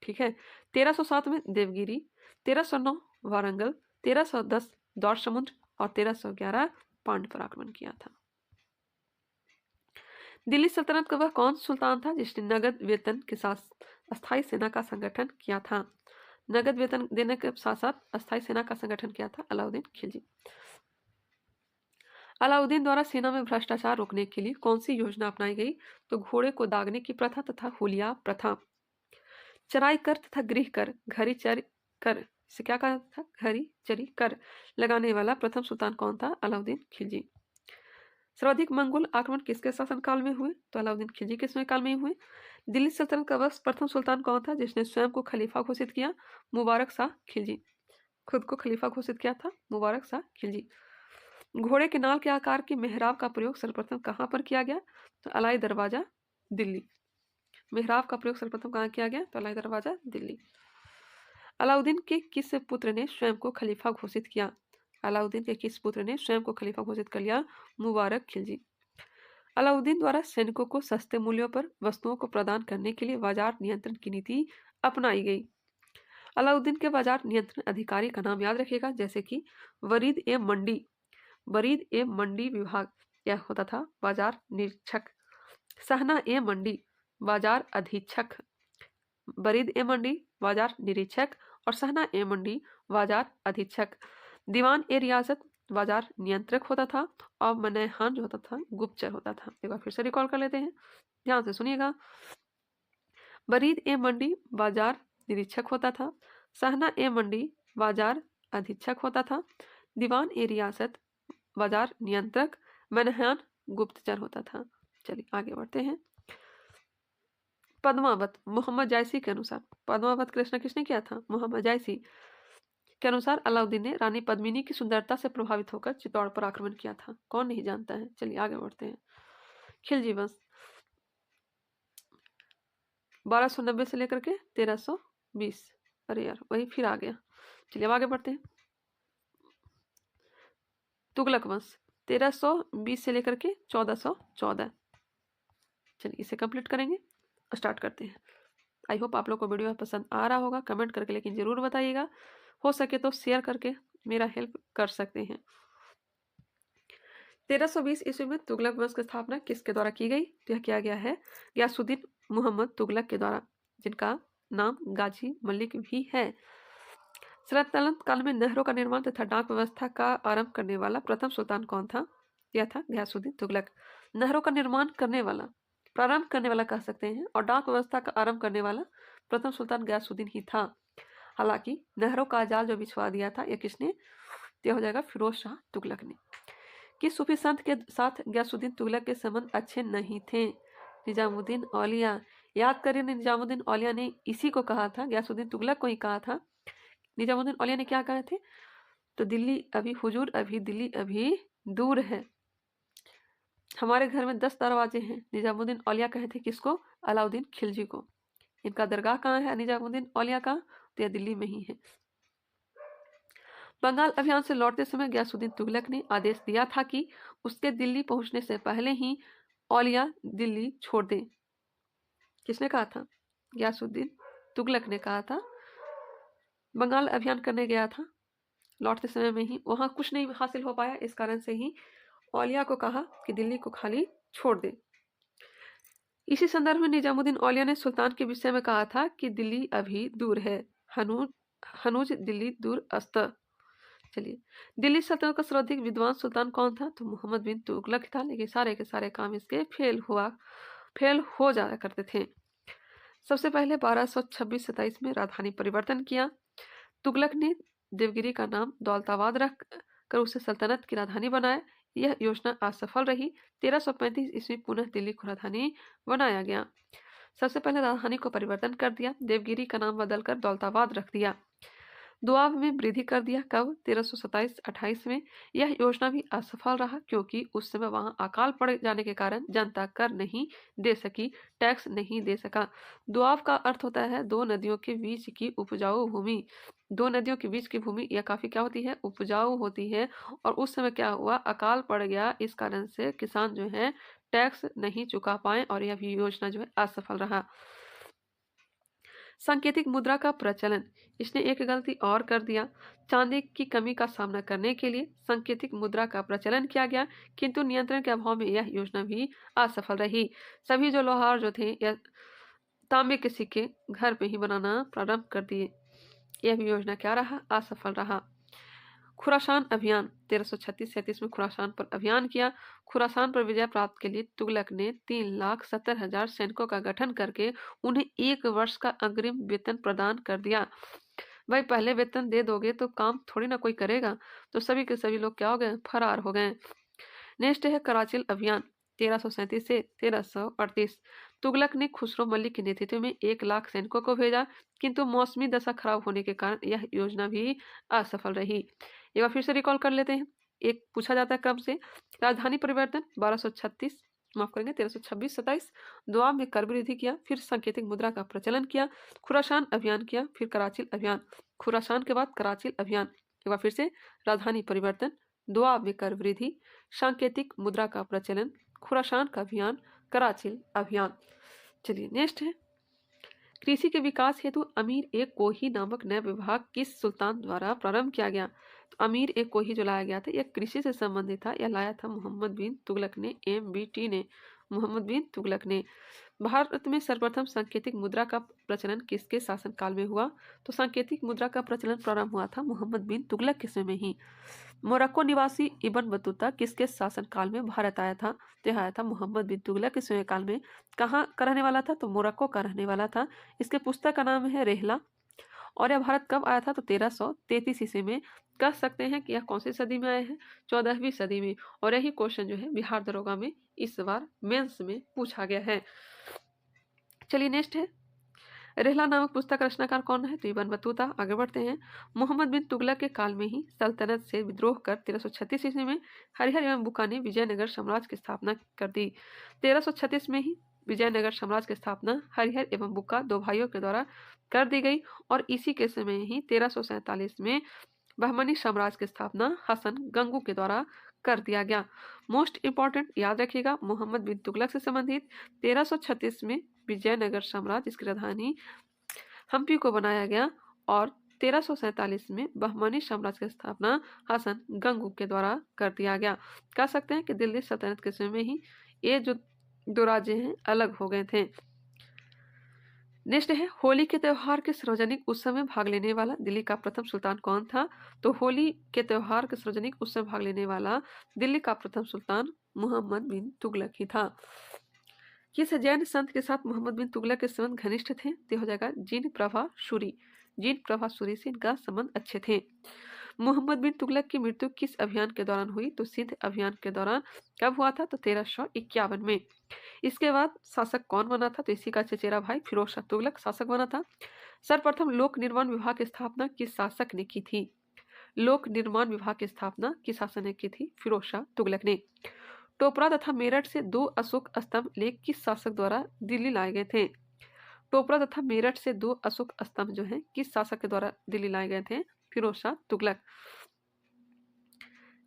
Speaker 1: ठीक है। 1307 में देवगिरी, 1309 वारंगल, 1310 द्वार समुद्र और 1311 पांड पर आक्रमण किया था। दिल्ली सल्तनत का वह कौन सुल्तान था जिसने नगद वेतन के साथ अस्थायी सेना का संगठन किया था? नगद वेतन देने के साथ साथ अस्थायी सेना का संगठन किया था अलाउद्दीन खिलजी। अलाउद्दीन द्वारा सेना में भ्रष्टाचार रोकने के लिए कौन सी योजना अपनाई गई? तो घोड़े को दागने की प्रथा तथा हुलिया प्रथा। चराई कर तथा गृह कर, घरी चर कर से क्या कहा था? घरी चरी कर लगाने वाला प्रथम सुल्तान कौन था? अलाउद्दीन खिलजी। सर्वाधिक मंगोल आक्रमण किसके शासनकाल में हुए? तो अलाउद्दीन खिलजी के समय काल में हुए। दिल्ली सल्तनत का वह प्रथम सुल्तान कौन था जिसने स्वयं को खलीफा घोषित किया? मुबारक शाह खिलजी। खुद को खलीफा घोषित किया था मुबारक शाह खिलजी। घोड़े के नाल के आकार के मेहराब का प्रयोग सर्वप्रथम कहाँ पर किया गया? तो अलाई दरवाजा दिल्ली। मेहराब का प्रयोग सर्वप्रथम कहाँ किया गया? तो अलाई दरवाजा दिल्ली। अलाउद्दीन के किस पुत्र ने स्वयं को खलीफा घोषित किया? अलाउद्दीन के किस पुत्र ने स्वयं को खलीफा घोषित कर लिया? मुबारक खिलजी। अलाउद्दीन द्वारा सैनिकों को सस्ते मूल्यों पर वस्तुओं को प्रदान करने के लिए बाजार नियंत्रण की नीति अपनाई गई। अलाउद्दीन के बाजार नियंत्रण अधिकारी का नाम याद रखिएगा, जैसे कि वरीद ए मंडी। वरीद ए मंडी विभाग यह होता था बाजार निरीक्षक। सहना ए मंडी बाजार अधीक्षक। वरीद ए मंडी बाजार निरीक्षक और सहना ए मंडी बाजार अधीक्षक। दीवान ए रियासत बाजार नियंत्रक होता था और मनेहान जो होता था गुप्तचर होता था। एक बार फिर से रिकॉल कर लेते हैं, ध्यान से सुनिएगा। वरीद ए मंडी बाजार निरीक्षक होता था। सहना ए मंडी बाजार अधीक्षक होता था। दीवान ए रियासत बाजार नियंत्रक, मनेहान गुप्तचर होता था। चलिए आगे बढ़ते हैं। पद्मावत मोहम्मद जायसी के अनुसार, पद्मावत की रचना किसने किया था? मोहम्मद जायसी के अनुसार अलाउद्दीन ने रानी पद्मिनी की सुंदरता से प्रभावित होकर चित्तौड़ पर आक्रमण किया था। कौन नहीं जानता है। चलिए आगे बढ़ते हैं। खिलजी वंश 1290 से लेकर के 1320। अरे यार वही फिर आ गया। चलिए अब आगे बढ़ते हैं। तुगलक वंश 1320 से लेकर के 1414। चलिए इसे कंप्लीट करेंगे, स्टार्ट करते हैं। आई होप आप लोग को वीडियो पसंद आ रहा होगा। कमेंट करके लेकिन ज़रूर बताइएगा, हो सके तो शेयर करके मेरा हेल्प कर सकते हैं। 1320 ईस्वी में तुगलक वंश की स्थापना किसके द्वारा की गई? तो यह किया गया है गयासुद्दीन मोहम्मद तुगलक के द्वारा, जिनका नाम गाजी मलिक भी है। सल्तनत काल में नहरों का निर्माण तथा डाक व्यवस्था का आरंभ करने वाला प्रथम सुल्तान कौन था? यह था गयासुद्दीन तुगलक। नहरों का निर्माण करने वाला, प्रारंभ करने वाला कह सकते हैं, और डाक व्यवस्था का आरंभ करने वाला प्रथम सुल्तान गयासुद्दीन ही था। हालांकि नहरों का जाल जो बिछवा दिया था यह किसने? यह हो जाएगा फिरोज शाह तुगलक ने। कि सूफी संत के साथ गयासुद्दीन तुगलक के संबंध अच्छे नहीं थे। निजामुद्दीन औलिया, याद करिए निजामुद्दीन औलिया ने इसी को कहा था, गयासुद्दीन तुगलक को ही कहा था। निजामुद्दीन औलिया ने क्या कहे थे? तो दिल्ली अभी हुजूर अभी दिल्ली अभी दूर है, हमारे घर में 10 दरवाजे हैं। निजामुद्दीन औलिया कहे थे किसको? अलाउद्दीन खिलजी को। इनका दरगाह कहाँ है निजामुद्दीन औलिया का? तो यह दिल्ली में ही है। बंगाल अभियान से लौटते समय गयासुद्दीन तुगलक ने आदेश दिया था कि उसके दिल्ली पहुंचने से पहले ही औलिया दिल्ली छोड़ दें। किसने कहा था? गयासुद्दीन तुगलक ने कहा था। बंगाल अभियान करने गया था, लौटते समय में ही वहां कुछ नहीं हासिल हो पाया, इस कारण से ही औलिया को कहा कि दिल्ली को खाली छोड़ दे। इसी संदर्भ में निजामुद्दीन औलिया ने सुल्तान के विषय में कहा था कि दिल्ली अभी दूर है, हनूज दिल्ली दूर अस्त। चलिए, दिल्ली सल्तनत का सर्वाधिक विद्वान सुल्तान कौन था? तो मोहम्मद बिन तुगलक था, लेकिन सारे के सारे काम इसके फेल हो जाया करते थे। सबसे पहले 1226-27 में राजधानी परिवर्तन किया। तुगलक ने देवगिरी का नाम दौलताबाद रख कर उसे सल्तनत की राजधानी बनाया। यह योजना असफल रही। 1335 ईस्वी पुनः दिल्ली को राजधानी बनाया गया। सबसे पहले राजधानी को परिवर्तन कर दिया, देवगिरी का नाम बदलकर दौलताबाद रख दिया। दुआब में वृद्धि कर दिया। कब? 1327-28 में। यह योजना भी असफल रहा, क्योंकि उस समय वहां अकाल पड़ जाने के कारण जनता कर नहीं दे सकी, टैक्स नहीं दे सका। दुआब का अर्थ होता है दो नदियों के बीच की उपजाऊ भूमि। दो नदियों के बीच की भूमि यह काफी क्या होती है? उपजाऊ होती है। और उस समय क्या हुआ? अकाल पड़ गया, इस कारण से किसान जो है टैक्स नहीं चुका पाए और यह भी योजना जो है असफल रहा। सांकेतिक मुद्रा का प्रचलन, इसने एक गलती और कर दिया। चांदी की कमी का सामना करने के लिए सांकेतिक मुद्रा का प्रचलन किया गया, किंतु नियंत्रण के अभाव में यह योजना भी असफल रही। सभी जो लोहार जो थे यह तांबे के सिक्के घर पे ही बनाना प्रारंभ कर दिए। यह भी योजना क्या रहा? असफल रहा। खुरासान अभियान 1336-37 में खुरासान पर अभियान किया। खुरासान पर विजय प्राप्त के लिए तुगलक ने 3,70,000 सैनिकों का गठन करके उन्हें 1 वर्ष का अग्रिम वेतन प्रदान कर दिया। भाई पहले वेतन दे दोगे तो काम थोड़ी ना कोई करेगा, तो सभी के सभी लोग क्या हो गए? फरार हो गए। नेक्स्ट है कराचिल अभियान 1337 से 1338। तुगलक ने खुसरो मलिक के नेतृत्व में 1 लाख सैनिकों को भेजा, किंतु मौसमी दशा खराब होने के कारण यह योजना भी असफल रही। एक बार फिर से रिकॉल कर लेते हैं, एक पूछा जाता है क्रम से। राजधानी परिवर्तन 1236 माफ करेंगे 1326-27। दुआब में कर वृद्धि किया, फिर सांकेतिक मुद्रा का प्रचलन किया, खुरासान अभियान किया, फिर कराचिल अभियान, खुरासान के बाद कराचिल अभियान। एक बार फिर से राजधानी परिवर्तन, दुआब में कर वृद्धि, सांकेतिक मुद्रा का प्रचलन, खुरासान का अभियान, कराचिल अभियान। चलिए नेक्स्ट है कृषि के विकास हेतु अमीर ए कोही नामक नया विभाग किस सुल्तान द्वारा प्रारंभ किया गया? तो अमीर ए कोही जो लाया गया था यह कृषि से संबंधित था। यह लाया था मोहम्मद बिन तुगलक ने, MBT ने, मोहम्मद बिन तुगलक ने। भारत में सर्वप्रथम सांकेतिक मुद्रा का प्रचलन किसके शासनकाल में हुआ? तो सांकेतिक मुद्रा का प्रचलन प्रारंभ हुआ था मोहम्मद बिन तुगलक के समय में ही। मोरक्को निवासी इब्न बतूता किसके शासनकाल में भारत आया था? तो आया था मोहम्मद बिन तुगलक के समय काल में। कहाँ का रहने वाला था? तो मोरक्को का रहने वाला था। इसके पुस्तक का नाम है रेहला। और यह भारत कब आया था? तो 1333 ईस्वी में। कह सकते हैं कि यह कौन सी सदी में आए हैं? 14वीं सदी में। और यही क्वेश्चन जो है बिहार दरोगा में इस बार मेंस में पूछा गया है। चलिए नेक्स्ट है, रेहला नामक पुस्तक रचनाकार कौन है? तो इब्न बतूता। आगे बढ़ते हैं, मोहम्मद बिन तुगलक के काल में ही सल्तनत से विद्रोह कर 1336 ईस्वी में हरिहर एवं बुक्का ने विजयनगर साम्राज्य की स्थापना कर दी। 1336 में ही विजयनगर साम्राज्य की स्थापना हरिहर एवं बुक्का दो भाइयों के द्वारा कर दी गई और इसी के समय ही 1347 में बहमनी साम्राज्य की स्थापना हसन गंगू के द्वारा कर दिया गया। मोस्ट इंपॉर्टेंट याद रखिएगा, मोहम्मद बिन तुगलक से संबंधित 1336 में विजयनगर साम्राज्य इसकी राजधानी हम्पी को बनाया गया और 1347 में बहमनी साम्राज्य की स्थापना हसन गंगू के द्वारा कर दिया गया। कह सकते हैं कि दिल्ली सल्तनत के समय में ही ये जो दो राज्य हैं अलग हो गए थे। नेक्स्ट है, होली के त्यौहार के सार्वजनिक उत्सव में भाग लेने वाला दिल्ली का प्रथम सुल्तान कौन था? तो होली के त्यौहार के सार्वजनिक उत्सव में भाग लेने वाला दिल्ली का प्रथम सुल्तान मोहम्मद बिन तुगलक ही था। किस जैन संत के साथ मोहम्मद बिन तुगलक के संबंध घनिष्ठ थे? तो हो जाएगा जिन प्रभा सूरी। जिन प्रभा सूरी से इनका संबंध अच्छे थे। मोहम्मद बिन तुगलक की मृत्यु किस अभियान के दौरान हुई? तो सिंध अभियान के दौरान। कब हुआ था? तो 1351 में। इसके बाद शासक कौन बना था? तो इसी का चचेरा भाई फिरोज शाह तुगलक शासक बना था। सर्वप्रथम लोक निर्माण विभाग की स्थापना किस शासक ने की थी? लोक निर्माण विभाग की स्थापना किस शासक ने की थी? फिरोज शाह तुगलक ने। टोपरा तथा मेरठ से दो अशोक स्तंभ लेख किस शासक द्वारा दिल्ली लाए गए थे? टोपरा तथा मेरठ से दो अशोक स्तंभ जो है किस शासक के द्वारा दिल्ली लाए गए थे? फिरोज शाह तुगलक।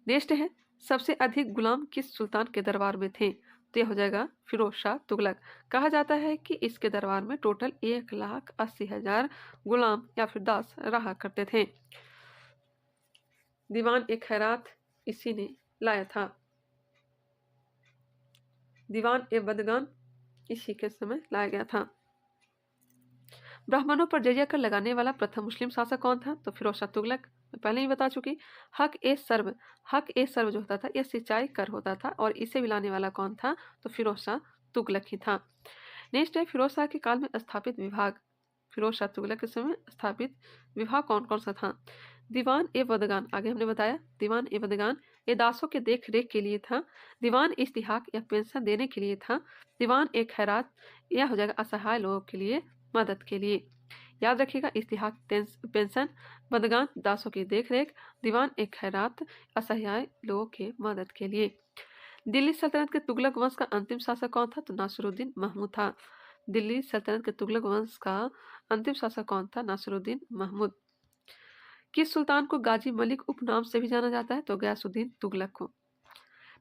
Speaker 1: नेक्स्ट है, सबसे अधिक गुलाम किस सुल्तान के दरबार में थे? तो यह हो जाएगा फिरोज शाह तुगलक। कहा जाता है कि इसके दरबार में टोटल 1,80,000 गुलाम या फिर दास रहा करते थे। दीवान ए खैरात इसी ने लाया था। दीवान ए बदगान इसी के समय लाया गया था। ब्राह्मणों पर जजिया कर लगाने वाला प्रथम मुस्लिम शासक कौन था? तो फिरोज शाह तुगलक। पहले ही बता चुकी। हक ए सर्व जो होता था यह सिंचाई कर होता था और इसे मिलाने वाला कौन था? तो फिरोज शाह तुगलक ही था। नेक्स्ट है, फिरोज शाह के काल में स्थापित विभाग। फिरोज शाह तुगलक के समय स्थापित विभाग कौन कौन सा था? दीवान ए बदगान, आगे हमने बताया दीवान ए बदगान ये दासों के देख रेख के लिए था। दीवान इस्तिहाक या पेंशन देने के लिए था। दीवान ए खैरात यह हो जाएगा असहाय लोगों के लिए मदद के लिए। याद रखिएगा, इस्तिहाक पेंशन, बदगान दासों की देखरेख, दीवान एक खैरात असहाय लोगों के मदद के लिए। दिल्ली सल्तनत के तुगलक वंश का अंतिम शासक कौन था? तो नासिरुद्दीन महमूद था। दिल्ली सल्तनत के तुगलक वंश का अंतिम शासक कौन था? नासिरुद्दीन महमूद। किस सुल्तान को गाजी मलिक उपनाम से भी जाना जाता है? तो गयासुद्दीन तुगलक को।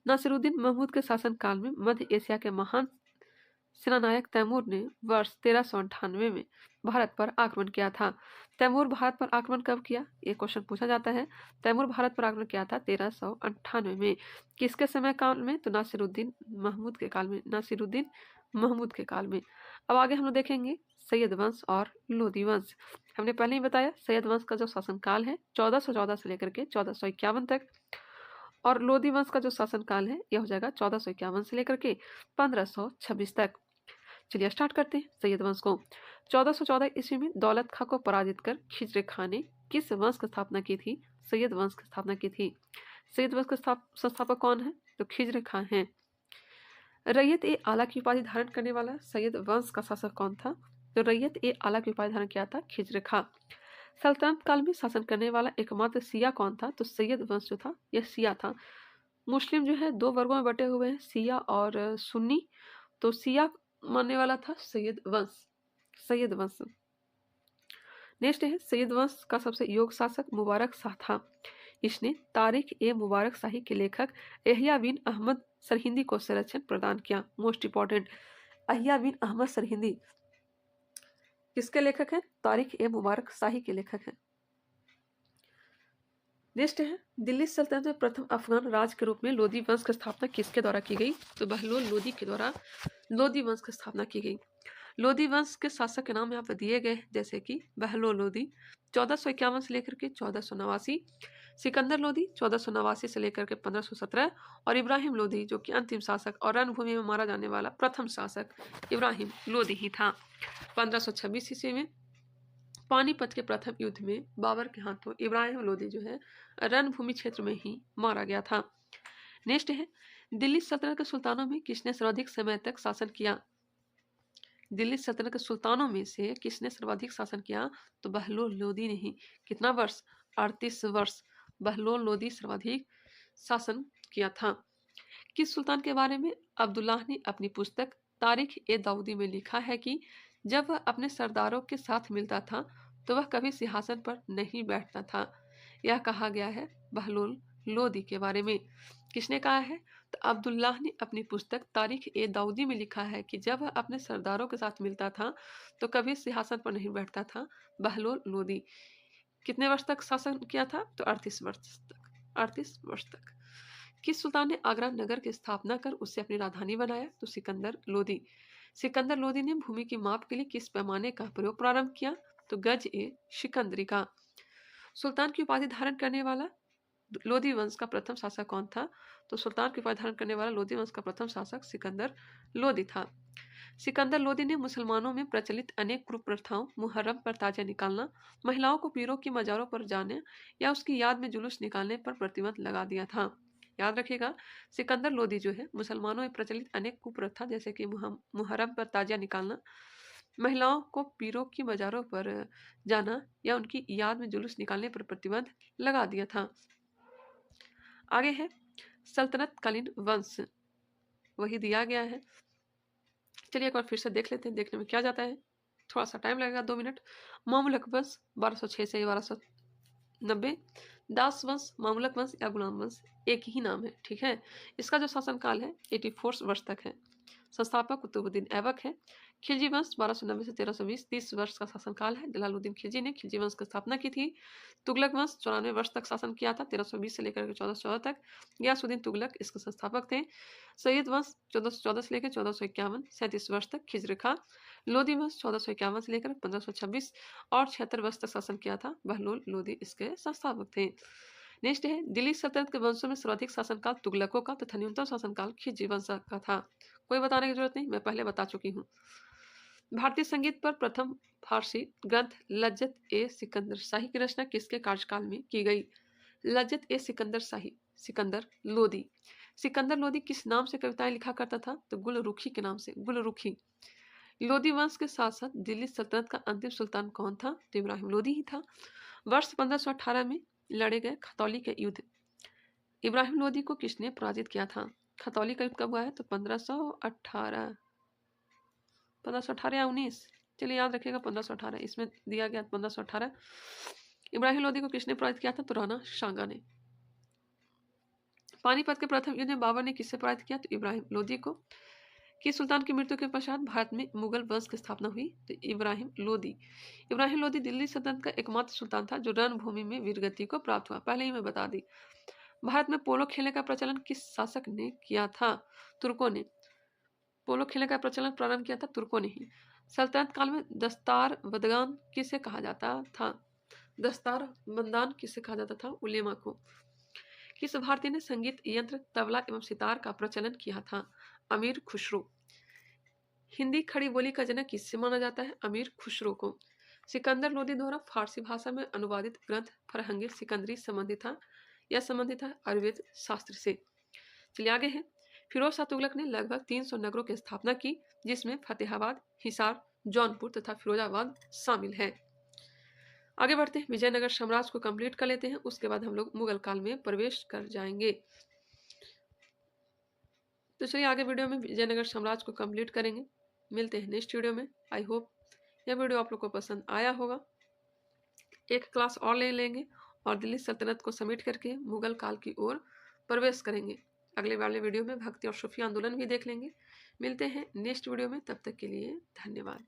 Speaker 1: नासिरुद्दीन महमूद के शासनकाल में मध्य एशिया के महान सेनानायक तैमूर ने वर्ष 1398 में भारत पर आक्रमण किया था। तैमूर भारत पर आक्रमण कब किया? ये क्वेश्चन पूछा जाता है। तैमूर भारत पर आक्रमण किया था 1398 में। किसके समय काल में? तो नासिरुद्दीन महमूद के काल में। नासिरुद्दीन महमूद के काल में। अब आगे हम लोग देखेंगे सैयद वंश और लोधी वंश। हमने पहले ही बताया सैयद वंश का जो शासनकाल है 1414 से लेकर के 1451 तक और लोधी वंश का जो शासनकाल है यह हो जाएगा 1451 से लेकर के 1526 तक। चलिए स्टार्ट करते हैं सैयद वंश को। 1414 ईस्वी में दौलत खां को पराजित कर खिजर खां ने किस वंश की स्थापना की थी? सैयद वंश की स्थापना की थी। सैयद वंश के संस्थापक कौन है? तो खिजर खां हैं। रैयत ए आला की उपाधि धारण करने वाला सैयद वंश का शासक कौन था? तो रैयत ए आला की उपाधि धारण किया था खिजर खां। सल्तनत काल में शासन करने वाला एकमात्र सिया कौन था? तो सैयद वंश जो था यह सिया था। मुस्लिम जो है दो वर्गों में बटे हुए हैं, सिया और सुन्नी। तो सिया मानने वाला था सैयद वंश। सैयद वंश। नेक्स्ट है, सैयद वंश का सबसे योग्य शासक मुबारक शाह था। इसने तारीख ए मुबारक शाही के लेखक यहिया बिन अहमद सरहिंदी को संरक्षण प्रदान किया। मोस्ट इंपॉर्टेंट, यहिया बिन अहमद सरहिंदी किसके लेखक हैं? तारीख ए मुबारक शाही के लेखक हैं। नेक्स्ट है, दिल्ली सल्तनत में प्रथम अफगान राज के रूप में लोधी वंश की स्थापना किसके द्वारा की गई? तो बहलोल लोधी के द्वारा लोधी वंश की स्थापना की गई। लोधी वंश के शासक के नाम यहाँ पर दिए गए जैसे कि बहलोल लोधी 1451 से लेकर के 1489, सिकंदर लोधी 1489 से लेकर के 1517 और इब्राहिम लोधी जो कि अंतिम शासक और रणभूमि में मारा जाने वाला प्रथम शासक इब्राहिम लोधी ही था। 1526 ईस्वी में पानीपत के प्रथम युद्ध में बाबर के हाथों इब्राहिम लोधी जो है रणभूमि क्षेत्र में ही मारा गया था। नेक्स्ट है, दिल्ली सल्तनत के सुल्तानों में किसने सर्वाधिक समय तक शासन किया? दिल्ली सल्तनत के सुल्तानों में से किसने सर्वाधिक शासन किया? तो बहलोल लोदी ने ही। कितना वर्ष? 38 वर्ष बहलोल लोदी सर्वाधिक शासन किया था। किस सुल्तान के बारे में अब्दुल्लाह ने अपनी पुस्तक तारीख ए दाऊदी में लिखा है कि जब वह अपने सरदारों के साथ मिलता था तो वह कभी सिंहासन पर नहीं बैठता था? यह कहा गया है बहलोल लोदी के बारे में। किसने कहा है? तो अब्दुल्लाह ने अपनी पुस्तक तारीख ए दाऊदी में लिखा है कि जब वह अपने सरदारों के साथ मिलता था तो कभी सिंहासन पर नहीं बैठता था। बहलोल लोदी कितने वर्ष तक शासन किया था? तो 38 वर्ष तक। 38 वर्ष तक। किस सुल्तान ने आगरा नगर की स्थापना कर उसे अपनी राजधानी बनाया? तो सिकंदर लोदी। सिकंदर लोदी ने भूमि की माप के लिए किस पैमाने का प्रयोग प्रारंभ किया? तो गज ए सिकंदरी का। सुल्तान की उपाधि धारण करने वाला लोदी वंश का प्रथम शासक कौन था? तो सुल्तान की उपाधि धारण करने वाला लोदी वंश का प्रथम शासक सिकंदर लोदी था। सिकंदर लोदी ने मुसलमानों में प्रचलित अनेक कुप्रथाओं, मुहर्रम पर ताजिया निकालना, महिलाओं को पीरों की मज़ारों पर जाने या उसकी याद में जुलूस निकालने पर प्रतिबंध लगा दिया था। याद रखिएगा, सिकंदर लोदी जो है मुसलमानों में प्रचलित अनेक कुप्रथा जैसे कि मुहर्रम पर ताजिया निकालना, महिलाओं को पीरों की मज़ारों पर जाना या उनकी याद में जुलूस निकालने पर प्रतिबंध लगा दिया था। आगे है सल्तनत कालीन वंश, वही दिया गया है। चलिए एक बार फिर से देख लेते हैं, देखने में क्या जाता है, थोड़ा सा टाइम लगेगा 2 मिनट। मामूलक वंश 1206 से 1290। दास वंश, मामूलक वंश या गुलाम वंश एक ही नाम है, ठीक है। इसका जो शासनकाल है 84 वर्ष तक है। संस्थापक कुतुबुद्दीन ऐबक है। खिलजी वंश 1290 से 1320 30 वर्ष का शासनकाल है। जलालुद्दीन खिलजी ने खिलजी वंश की स्थापना की थी। तुगलक वंश 94 वर्ष तक शासन किया था, 1320 से लेकर 1414 तक। गयासुद्दीन तुगलक इसके संस्थापक थे। सैयद वंश 1414 से लेकर 1451 37 वर्ष तक। खिजर खां लोदी वंश 1451 से लेकर 1526 और 76 वर्ष तक शासन किया था। बहलोल लोदी इसके संस्थापक थे। नेक्स्ट है दिल्ली सल्तनत के वंशों में सर्वाधिक शासनकाल तुगलकों का तथा न्यूनतम शासनकाल खिलजी वंश का था। कोई बताने की जरूरत नहीं, मैं पहले बता चुकी हूँ। भारतीय संगीत पर प्रथम फारसी ग्रंथ लज्जत ए सिकंदर शाही की रचना किसके कार्यकाल में की गई? लज्जत ए सिकंदर शाही सिकंदर लोदी। सिकंदर लोदी किस नाम से कविताएं लिखा करता था? तो गुलरुखी के नाम से, गुलरुखी। लोदी वंश के साथ साथ दिल्ली सल्तनत का अंतिम सुल्तान कौन था? तो इब्राहिम लोदी ही था। वर्ष 1518 में लड़े गए खतौली के युद्ध, इब्राहिम लोदी को किसने पराजित किया था? खतौली का युद्ध कब हुआ है? तो 1518 या 19, चलिए याद रखिएगा 1518, इसमें दिया गया 1518। इब्राहिम लोदी को किसने पराजित किया था? तो राणा सांगा ने। पानीपत के प्रथम युद्ध में बाबर ने किससे पराजित किया? तो इब्राहिम लोदी को। किस सुल्तान की मृत्यु के पश्चात भारत में मुगल वंश की स्थापना हुई? तो इब्राहिम लोदी। इब्राहिम लोदी दिल्ली सल्तनत का एकमात्र सुल्तान था जो रणभूमि में वीरगति को प्राप्त हुआ, पहले ही मैं बता दी। भारत में पोलो खेलने का प्रचलन किस शासक ने किया था? तुर्कों ने। पोलो खेलने का प्रचलन प्रारंभ किया था तुर्कों ने ही। सल्तनत काल में दस्तार बदगान किसे कहा जाता था? दस्तार बंदान किसे कहा जाता था? उलेमा को। किस भारतीय ने संगीत यंत्र तबला एवं सितार का प्रचलन किया था? अमीर खुसरो। हिंदी खड़ी बोली का जनक किससे माना जाता है? अमीर खुसरो को। सिकंदर लोदी द्वारा फारसी भाषा में अनुवादित ग्रंथ फरहंगे सिकंदरी संबंधित था या संबंधित है आयुर्वेद शास्त्र से। चलिए आगे है। फिरोज शाह तुगलक ने लगभग 300 नगरों की स्थापना की जिसमें फतेहाबाद, हिसार, जौनपुर तथा फिरोजाबाद शामिल है। आगे बढ़ते हैं, विजयनगर साम्राज्य को कंप्लीट कर लेते हैं, उसके बाद हम लोग मुगल काल में प्रवेश कर जाएंगे। तो चलिए आगे वीडियो में विजयनगर साम्राज्य को कंप्लीट करेंगे। मिलते हैं नेक्स्ट वीडियो में। आई होप यह वीडियो आप लोग को पसंद आया होगा। एक क्लास और ले लेंगे और दिल्ली सल्तनत को समेट करके मुगल काल की ओर प्रवेश करेंगे। अगले वाले वीडियो में भक्ति और सूफी आंदोलन भी देख लेंगे। मिलते हैं नेक्स्ट वीडियो में, तब तक के लिए धन्यवाद।